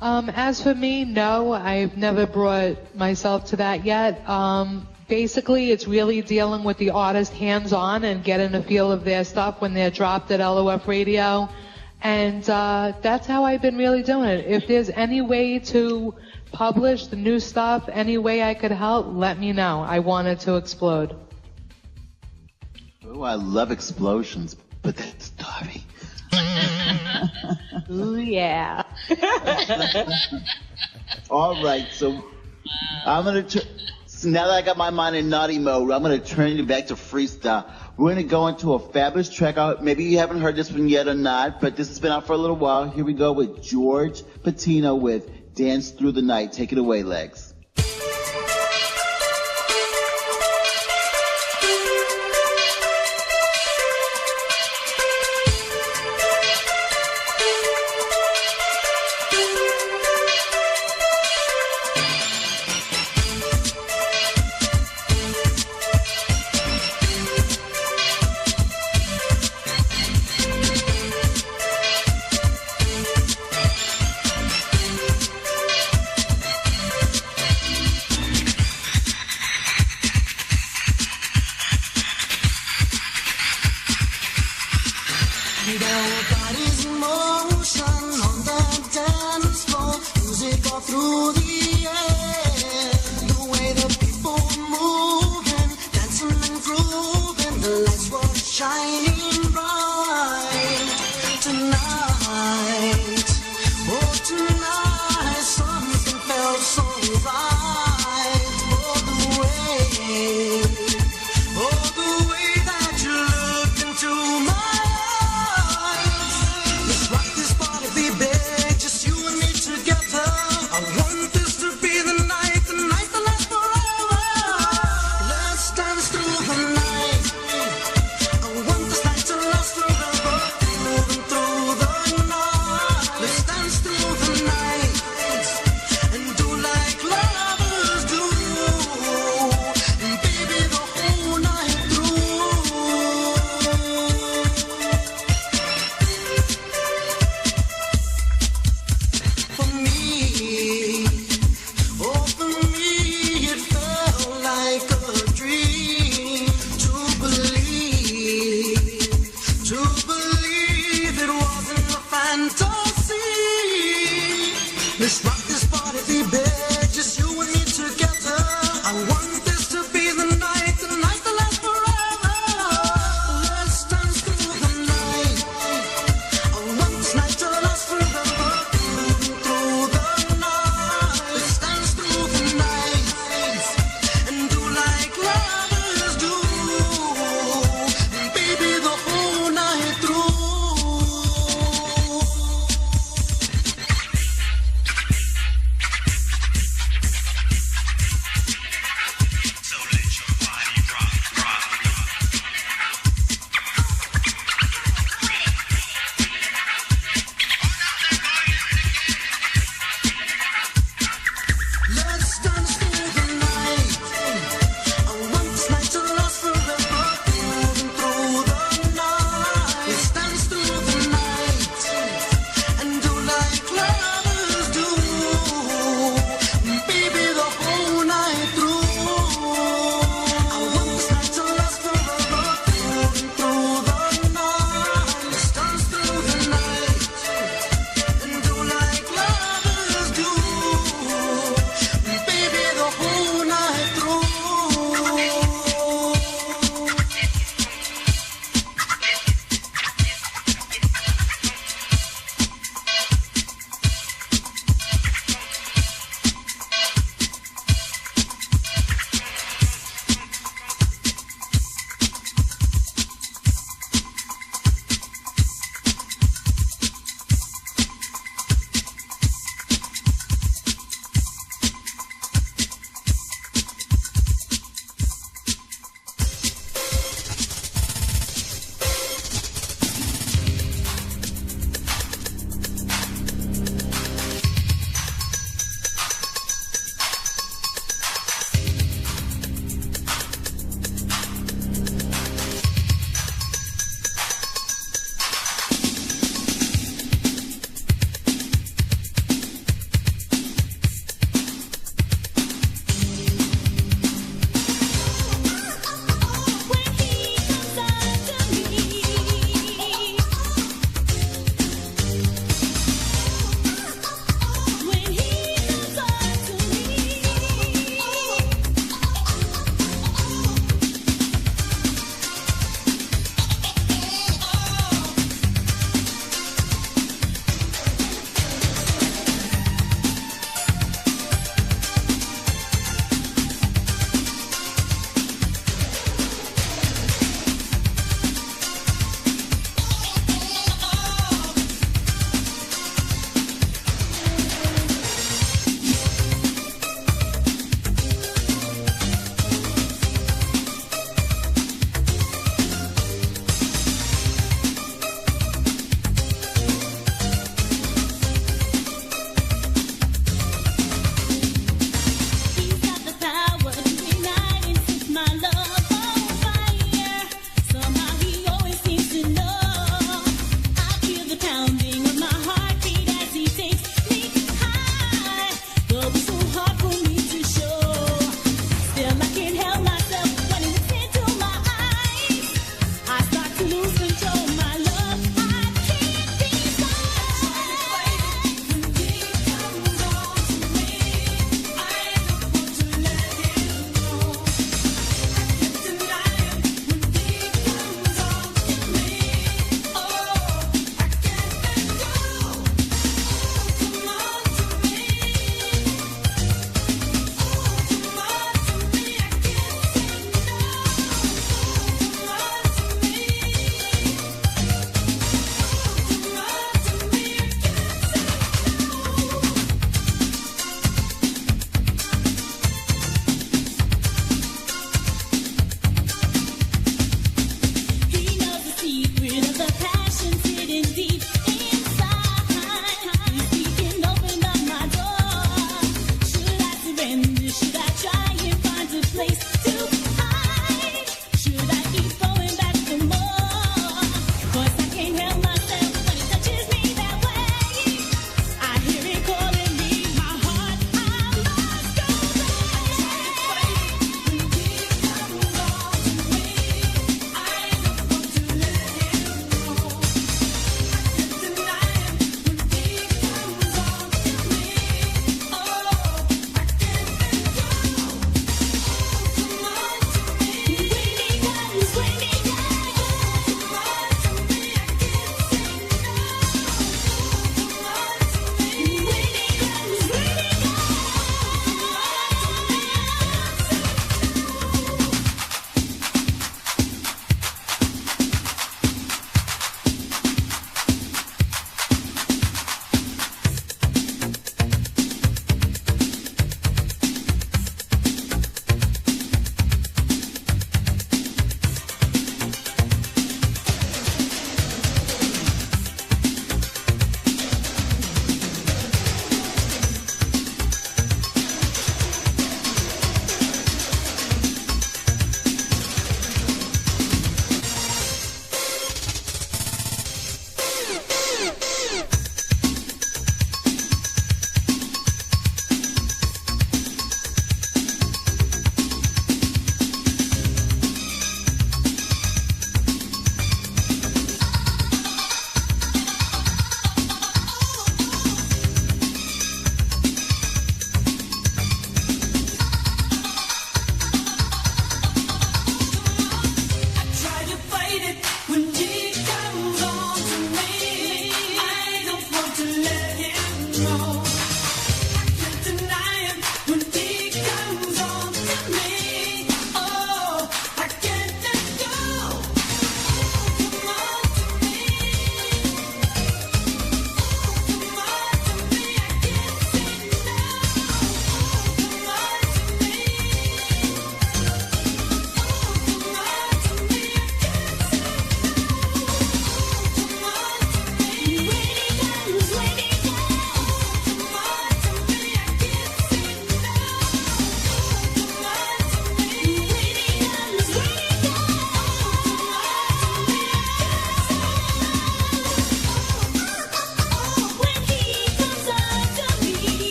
As for me, no, I've never brought myself to that yet. Basically, it's really dealing with the artist hands-on and getting a feel of their stuff when they're dropped at LOF Radio. And that's how I've been really doing it. If there's any way to publish the new stuff, any way I could help, let me know. I want it to explode. Oh, I love explosions, but that's story. Ooh, yeah. All right, so I'm going to so now that I got my mind in naughty mode, I'm going to turn it back to freestyle. We're going to go into a fabulous track. Maybe you haven't heard this one yet or not, but this has been out for a little while. Here we go with George Patino with Dance Through the Night. Take it away, Legs. Feel our bodies in motion on the dance floor. Music all through the air. The way the people moving, dancing and grooving. The lights were shining bright tonight. Oh, tonight something felt so right. Oh, the way that you looked into my eyes. Let's rock this party, baby, just you and me together. I want this to be the night that lasts forever.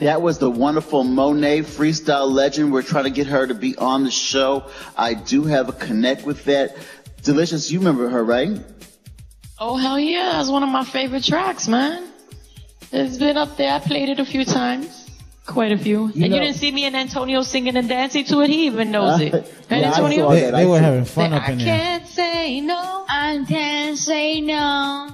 That was the wonderful Monet, freestyle legend. We're trying to get her to be on the show. I do have a connect with that. Delicious, you remember her, right? Oh, hell yeah. That's one of my favorite tracks, man. It's been up there. I played it a few times. Quite a few. You didn't see me and Antonio singing and dancing to it. He even knows it. Right, Antonio? They were having fun up in I there. can't say no. I can't say no.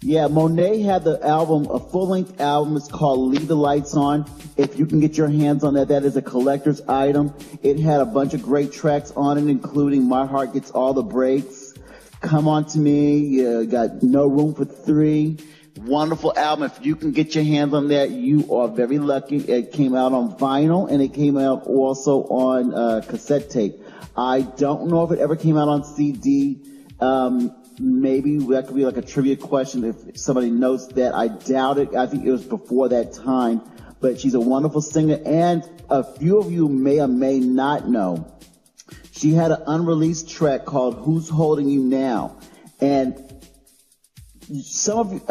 Yeah, Monet had the album, a full-length album. It's called Leave the Lights On. If you can get your hands on that, that is a collector's item. It had a bunch of great tracks on it, including My Heart Gets All the Breaks, Come On to Me, you got No Room for Three. Wonderful album. If you can get your hands on that, you are very lucky. It came out on vinyl, and it came out also on cassette tape. I don't know if it ever came out on CD. Maybe that could be like a trivia question if somebody knows that. I doubt it. I think it was before that time. But she's a wonderful singer, and a few of you may or may not know. She had an unreleased track called Who's Holding You Now? And some of you,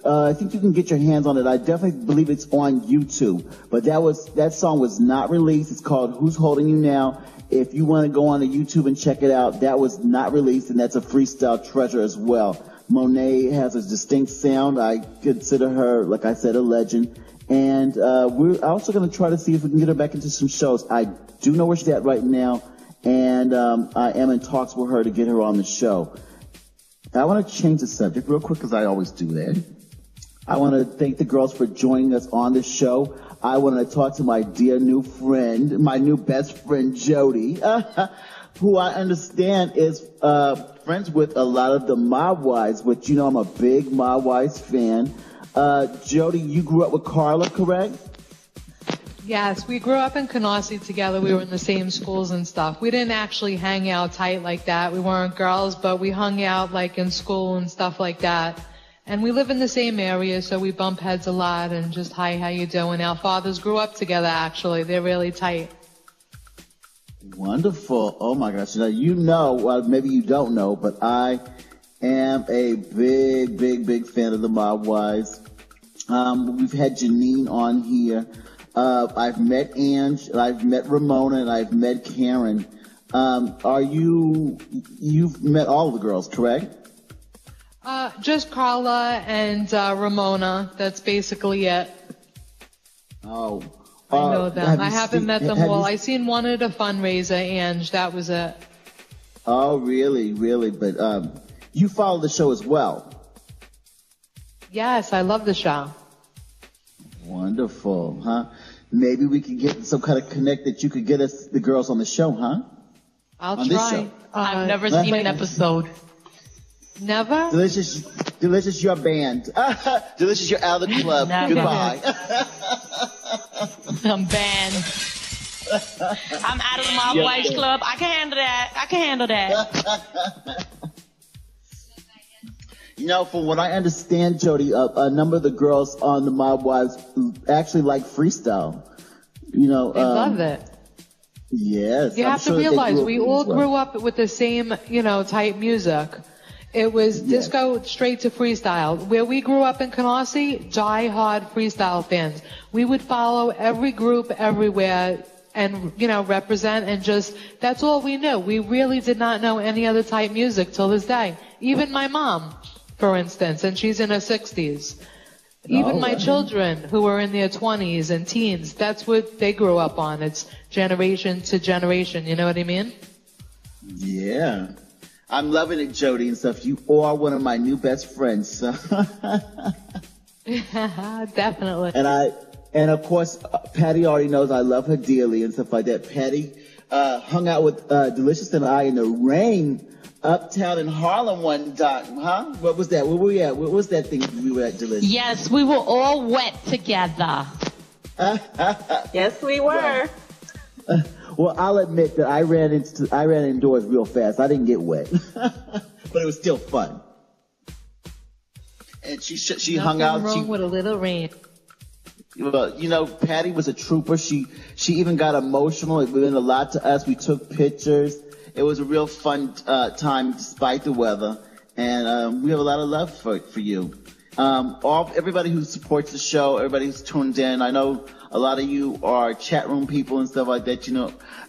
I think you can get your hands on it. I definitely believe it's on YouTube. But that song was not released. It's called Who's Holding You Now? If you want to go on to YouTube and check it out, that was not released, and that's a freestyle treasure as well. Monet has a distinct sound. I consider her, like I said, a legend. And we're also going to try to see if we can get her back into some shows. I do know where she's at right now, and I am in talks with her to get her on the show. I want to change the subject real quick because I always do that. I want to thank the girls for joining us on the show. I want to talk to my dear new friend, my new best friend, Jody, who I understand is friends with a lot of the Mob Wives, which, you know, I'm a big Mob Wives fan. Jody, you grew up with Carla, correct? Yes, we grew up in Canarsie together. We were in the same schools and stuff. We didn't actually hang out tight like that. We weren't girls, but we hung out like in school and stuff like that. And we live in the same area, so we bump heads a lot and just, hi, how you doing? Our fathers grew up together, actually. They're really tight. Wonderful. Oh, my gosh. Now, you know, well, maybe you don't know, but I am a big, big, big fan of the Mob Wives. We've had Janine on here. I've met Ange, I've met Ramona, and I've met Karen. You've met all of the girls, correct? Just Carla and Ramona. That's basically it. Oh. I know them. I haven't met them all. I seen one at a fundraiser, Ange. That was it. Oh, really, really? But you follow the show as well. Yes, I love the show. Wonderful, huh? Maybe we could get some kind of connect that you could get us, the girls, on the show, huh? I'll on try. This show. I've never seen an episode. Never? Delicious, your band. Delicious, you're out of the club. Never. Goodbye. I'm banned. I'm out of the Mob Wives Club. I can handle that. You know, from what I understand, Jody, a number of the girls on the Mob Wives actually like freestyle. You know, they love it. Yes. You have to realize we all grew up with the same, type music. It was disco straight to freestyle. Where we grew up in Canarsie, die-hard freestyle fans. We would follow every group everywhere and, represent and that's all we knew. We really did not know any other type music till this day. Even my mom, for instance, and she's in her 60s. Even my children who are in their 20s and teens, that's what they grew up on. It's generation to generation, you know what I mean? Yeah. I'm loving it, Jody, and stuff. You are one of my new best friends. So. Definitely. And of course, Patty already knows I love her dearly and stuff like that. Patty hung out with Delicious and I in the rain uptown in Harlem one time, huh? What was that? Where were we at? What was that thing we were at, Delicious? Yes, we were all wet together. Yes, we were. Well, I'll admit that I ran indoors real fast. I didn't get wet, but it was still fun. And she hung out. Nothing wrong with a little rain. Well, Patty was a trooper. She even got emotional. It meant a lot to us. We took pictures. It was a real fun time despite the weather, and we have a lot of love for you. Everybody who supports the show, everybody who's tuned in. I know a lot of you are chat room people and stuff like that,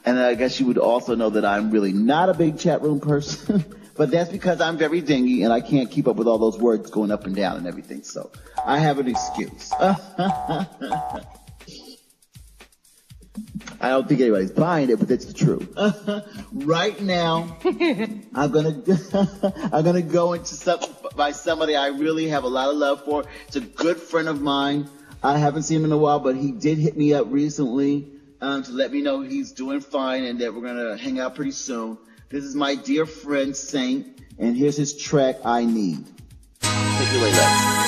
and I guess you would also know that I'm really not a big chat room person, but that's because I'm very dingy and I can't keep up with all those words going up and down and everything, so I have an excuse. I don't think anybody's buying it, but that's the truth. Right now, I'm gonna go into something by somebody I really have a lot of love for. It's a good friend of mine. I haven't seen him in a while, but he did hit me up recently to let me know he's doing fine and that we're gonna hang out pretty soon. This is my dear friend Saint, and here's his track, I Need. Take it away, Lex.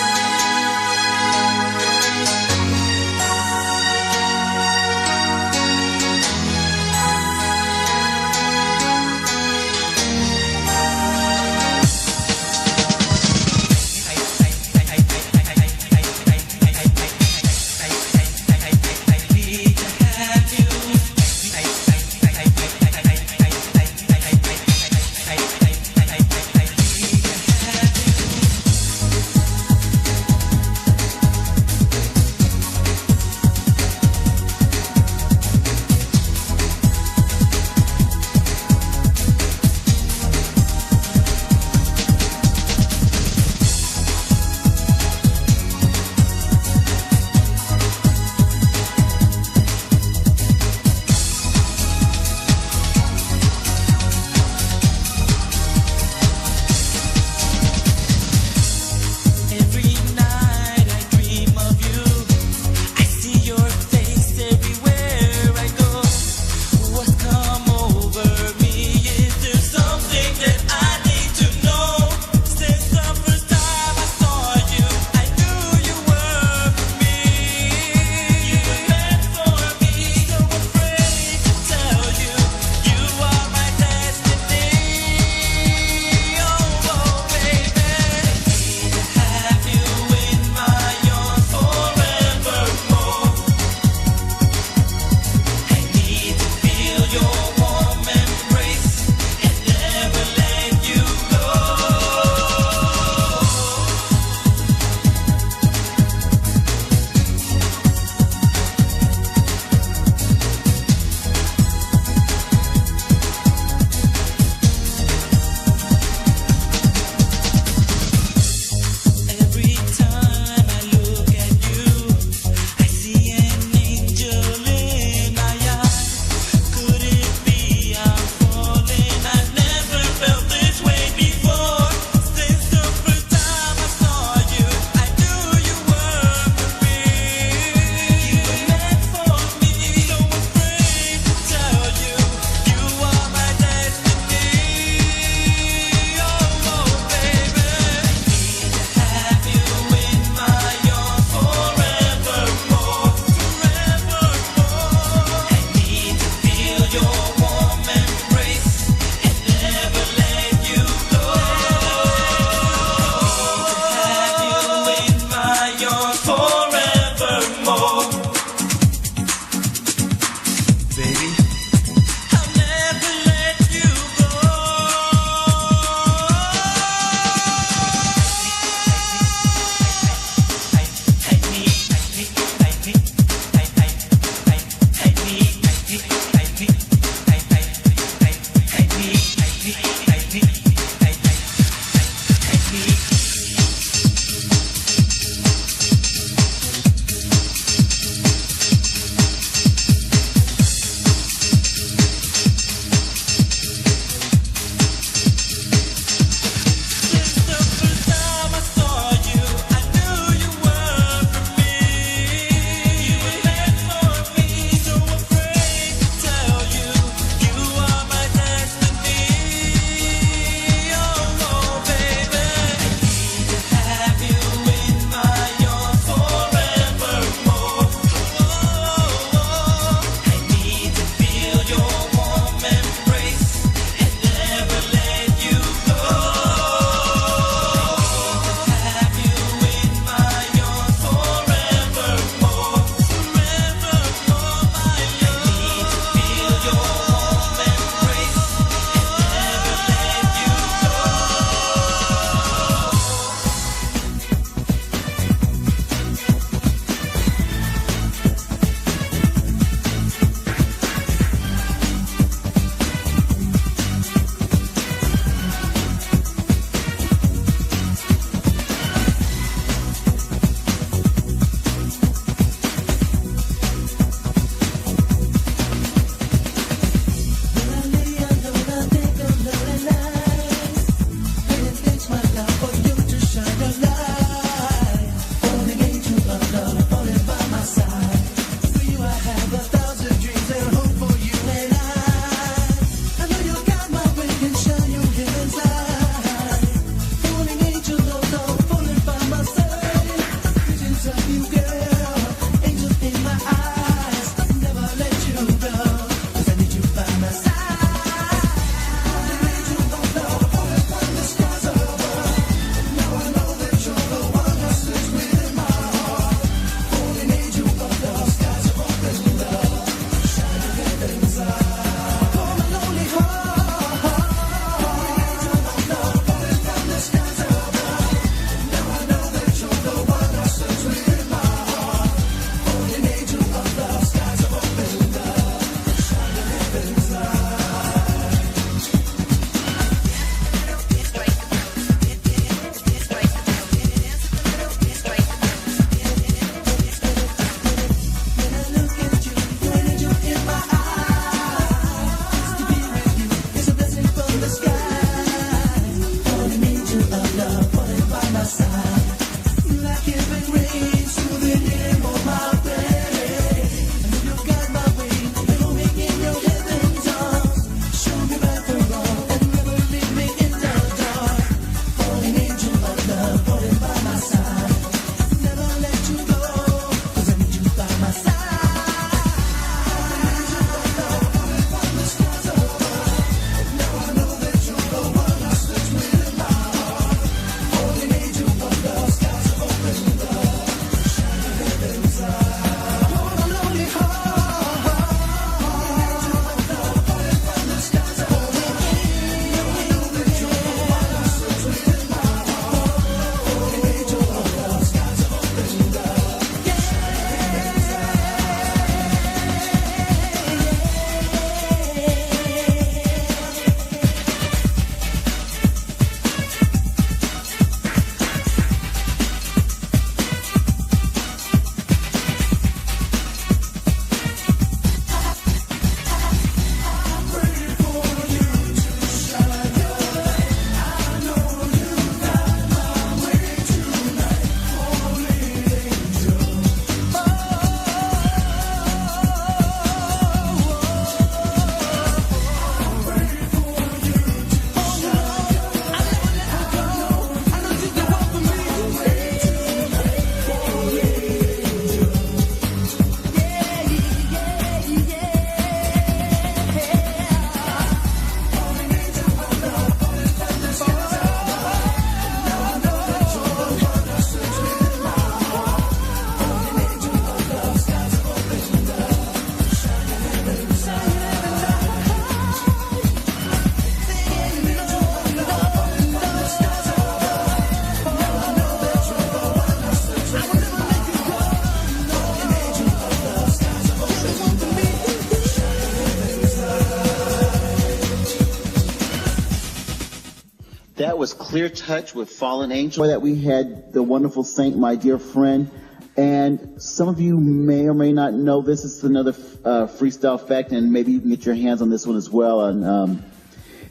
That was Clear Touch with Fallen Angel. That we had the wonderful Saint, my dear friend. And some of you may or may not know this. Is another freestyle fact, and maybe you can get your hands on this one as well. And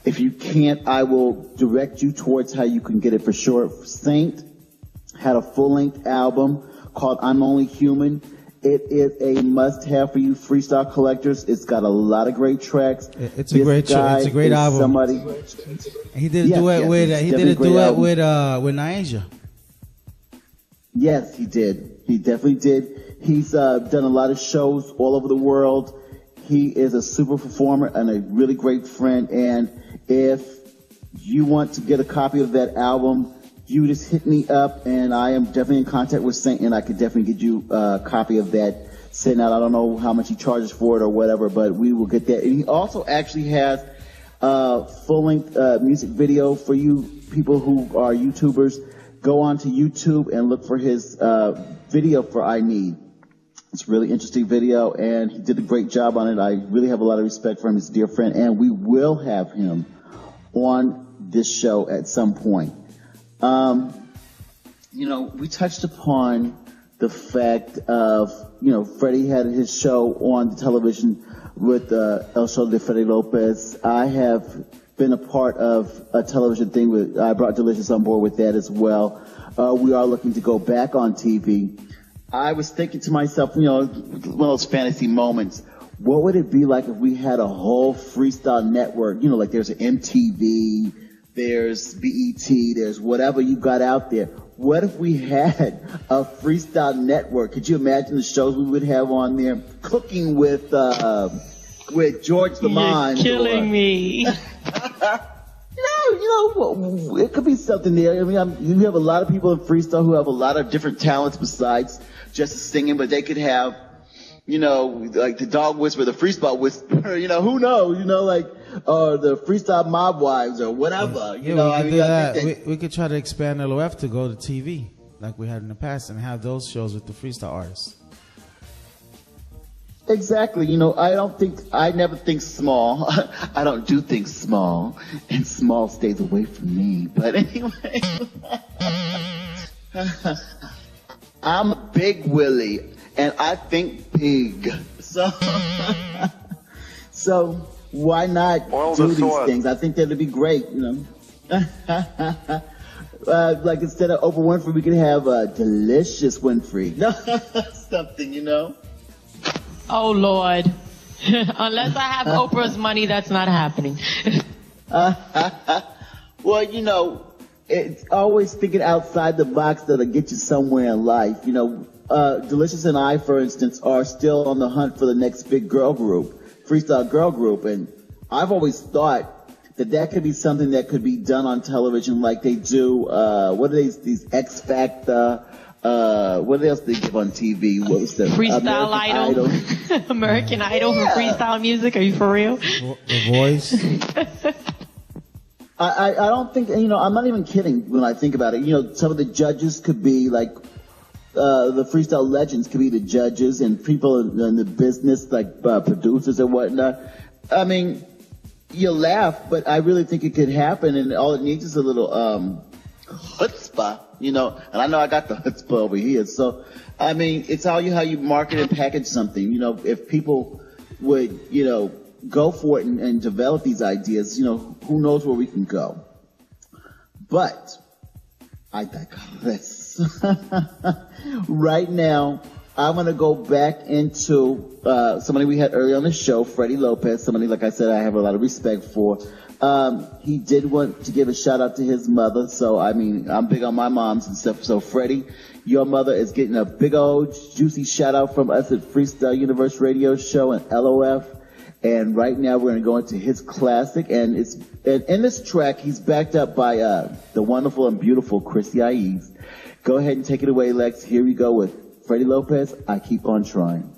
if you can't, I will direct you towards how you can get it for sure. Saint had a full-length album called I'm Only Human. It is a must-have for you freestyle collectors. It's got a lot of great tracks. It's a great album. He did a duet with Naija. Yes, he did. He definitely did. He's done a lot of shows all over the world. He is a super performer and a really great friend. And if you want to get a copy of that album, you just hit me up, and I am definitely in contact with Saint, and I could definitely get you a copy of that sent out. I don't know how much he charges for it or whatever, but we will get that. And he also actually has a full-length music video for you people who are YouTubers. Go on to YouTube and look for his video for I Need. It's a really interesting video, and he did a great job on it. I really have a lot of respect for him. He's a dear friend, and we will have him on this show at some point. We touched upon the fact of, Freddy had his show on the television with El Show de Freddy Lopez. I have been a part of a television thing I brought Delicious on board with that as well. We are looking to go back on TV. I was thinking to myself, one of those fantasy moments. What would it be like if we had a whole freestyle network? Like there's an MTV, there's BET, there's whatever you got out there. What if we had a freestyle network? Could you imagine the shows we would have on there? Cooking with George Lamond. You're killing me. It could be something there. I mean, you have a lot of people in freestyle who have a lot of different talents besides just singing, but they could have, like the dog whisperer, the freestyle whisperer, who knows, or the freestyle mob wives or whatever. We could try to expand LOF to go to TV like we had in the past and have those shows with the freestyle artists. Exactly. I never think small. I don't do things small, and small stays away from me. But anyway, I'm Big Willie, and I think big. So why not do these things? I think that'd be great, like instead of Oprah Winfrey, we could have a Delicious Winfrey. Something, Oh, Lord. Unless I have Oprah's money, that's not happening. Well, it's always thinking outside the box that'll get you somewhere in life. Delicious and I, for instance, are still on the hunt for the next big girl group, freestyle girl group. And I've always thought that could be something that could be done on television like they do, what are these X Factor, what else they give on TV? What was that? Freestyle Idol. American Idol for freestyle music. Are you for real? The Voice. I don't think, I'm not even kidding when I think about it. Some of the judges could be like, the freestyle legends could be the judges, and people in the business, like producers and whatnot. I mean, you laugh, but I really think it could happen, and all it needs is a little chutzpah, and I know I got the chutzpah over here. So, I mean, it's how you market and package something. If people would, go for it and develop these ideas, who knows where we can go. But I digress. Right now, I'm going to go back into somebody we had earlier on the show, Freddy Lopez, somebody, like I said, I have a lot of respect for. He did want to give a shout out to his mother, so I mean, I'm big on my moms and stuff. So Freddy, your mother is getting a big old juicy shout out from us at Freestyle Universe Radio Show and LOF. And right now we're going to go into his classic, and in this track he's backed up by the wonderful and beautiful Chrissy Ives. Go ahead and take it away, Lex. Here we go with Freddy Lopez, I Keep on Trying.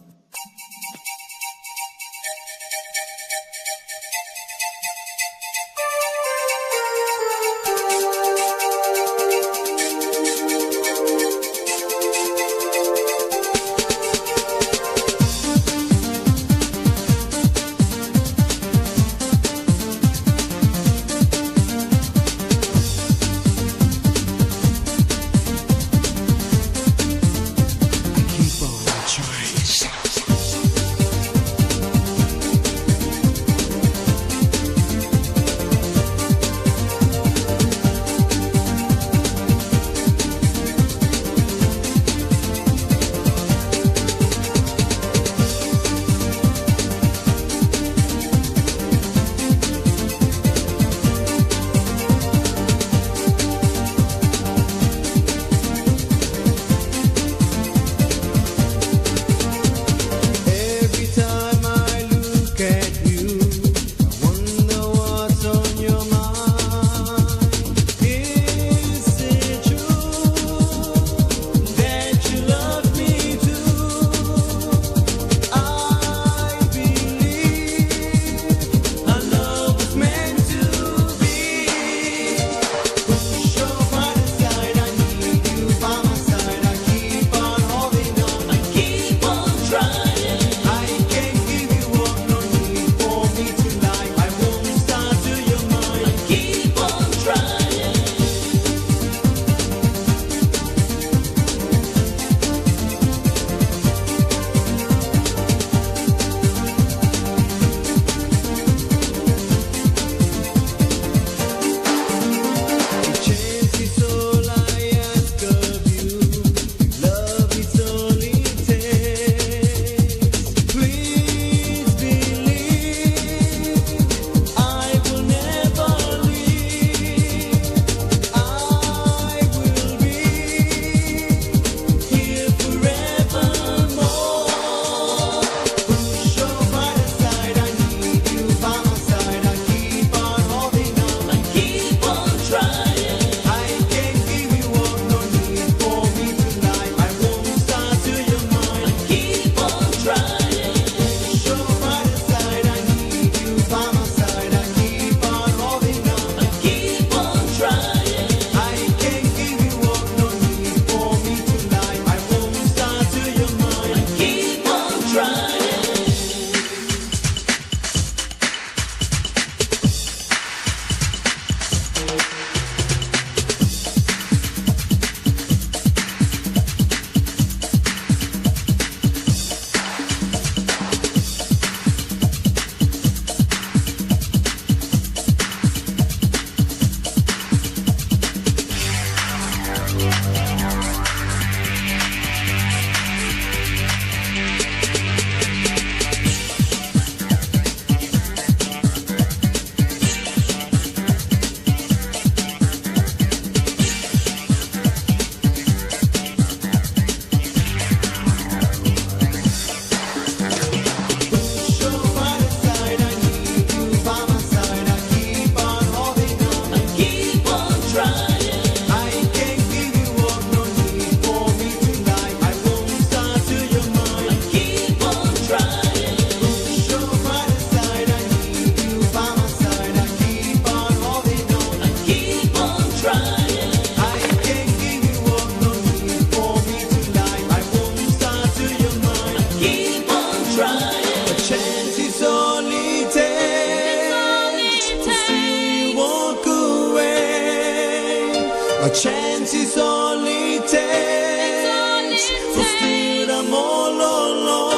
A chance is all it takes to steal them all alone.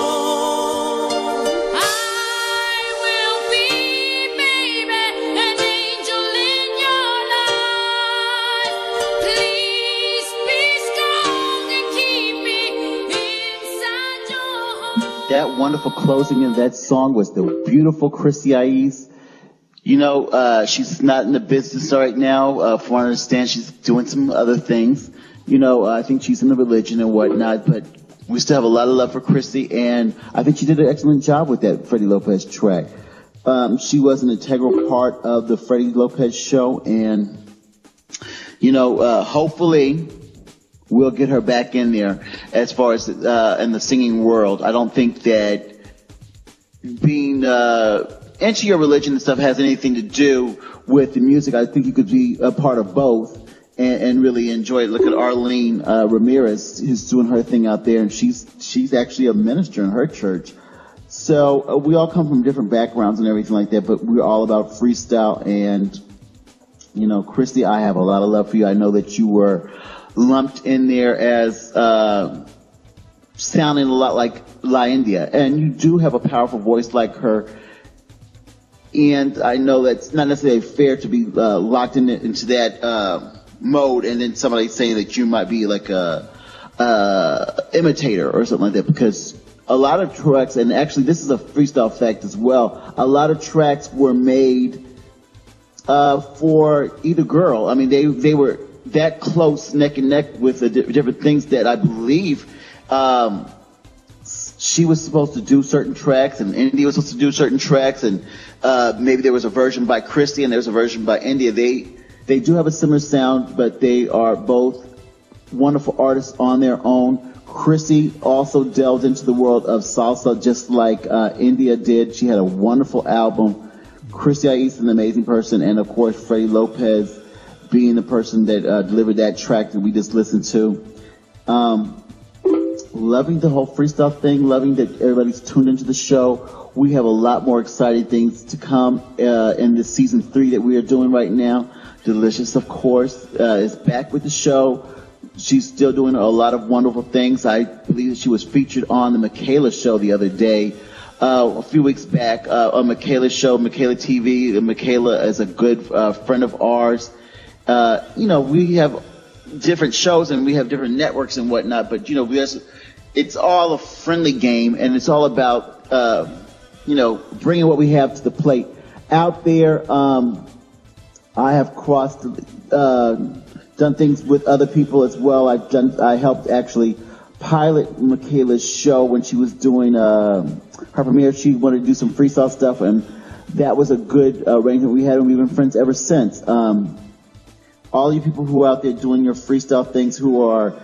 I will be, baby, an angel in your life. Please be strong and keep me inside your heart. That wonderful closing of that song was the beautiful Chrissy Aiz. You know, she's not in the business right now. From what I understand, she's doing some other things. You know, I think she's in the religion and whatnot, but we still have a lot of love for Chrissy, and I think she did an excellent job with that Freddy Lopez track. She was an integral part of the Freddy Lopez show, and, you know, hopefully we'll get her back in there as far as in the singing world. I don't think that being into your religion and stuff has anything to do with the music. I think you could be a part of both and really enjoy it. Look at Arlene Ramirez, who's doing her thing out there, and she's actually a minister in her church. So we all come from different backgrounds and everything like that, but we're all about freestyle. And, you know, Christy, I have a lot of love for you. I know that you were lumped in there as sounding a lot like La India, and you do have a powerful voice like her. And I know that's not necessarily fair to be locked into that mode, and then somebody saying that you might be like a imitator or something like that, because a lot of tracks, and actually this is a freestyle fact as well, a lot of tracks were made for either girl. I mean, they were that close neck and neck with the different things that I believe she was supposed to do certain tracks, and India was supposed to do certain tracks, and maybe there was a version by Christy and there's a version by India. They do have a similar sound, but they are both wonderful artists on their own. Chrissy also delved into the world of salsa just like India did. She had a wonderful album. Chrissy Aiz is an amazing person, and of course Freddy Lopez being the person that delivered that track that we just listened to. Loving the whole freestyle thing, loving that everybody's tuned into the show. We have a lot more exciting things to come in this season 3 that we are doing right now. Delicious, of course, is back with the show. She's still doing a lot of wonderful things. I believe that she was featured on the Michaela show the other day, a few weeks back, on Michaela's show, Michaela TV. Michaela is a good friend of ours. You know, we have different shows and we have different networks and whatnot, but, you know, it's all a friendly game, and it's all about, you know, bringing what we have to the plate. Out there, I have done things with other people as well. I helped actually pilot Michaela's show when she was doing her premiere. She wanted to do some freestyle stuff, and that was a good arrangement we had, and we've been friends ever since. All you people who are out there doing your freestyle things, who are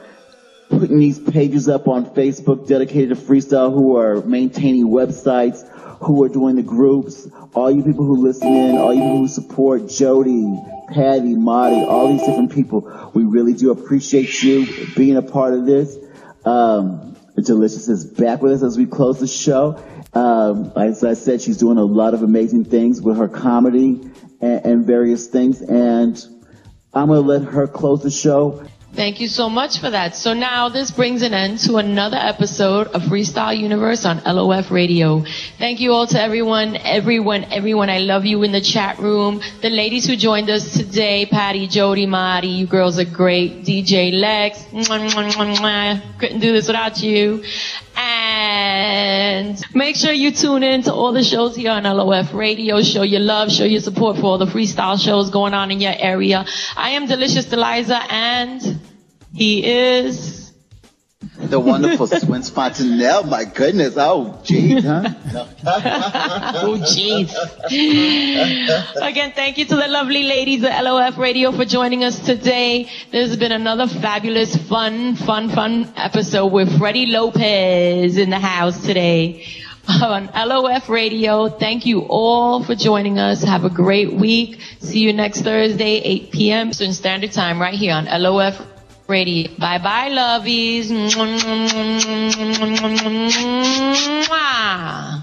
putting these pages up on Facebook dedicated to freestyle, who are maintaining websites, who are doing the groups, all you people who listen in, all you people who support Jody, Patty, Marty, all these different people, we really do appreciate you being a part of this. Delicious is back with us as we close the show. As I said, she's doing a lot of amazing things with her comedy and various things, and I'm going to let her close the show. Thank you so much for that. So now this brings an end to another episode of Freestyle Universe on LOF Radio. Thank you all to everyone. I love you in the chat room. The ladies who joined us today, Patty, Jody, Marty, you girls are great. DJ Lex, couldn't do this without you. And make sure you tune in to all the shows here on LOF Radio. Show your love, show your support for all the freestyle shows going on in your area. I am Delicious Deliza, and he is the wonderful Swin Fontanelle. My goodness. Oh, geez, huh? Oh, jeez. Again, thank you to the lovely ladies at LOF Radio for joining us today. This has been another fabulous, fun episode with Freddy Lopez in the house today on LOF Radio. Thank you all for joining us. Have a great week. See you next Thursday, 8 p.m. Eastern Standard Time, right here on LOF Radio. Bye-bye, lovies. Mwah.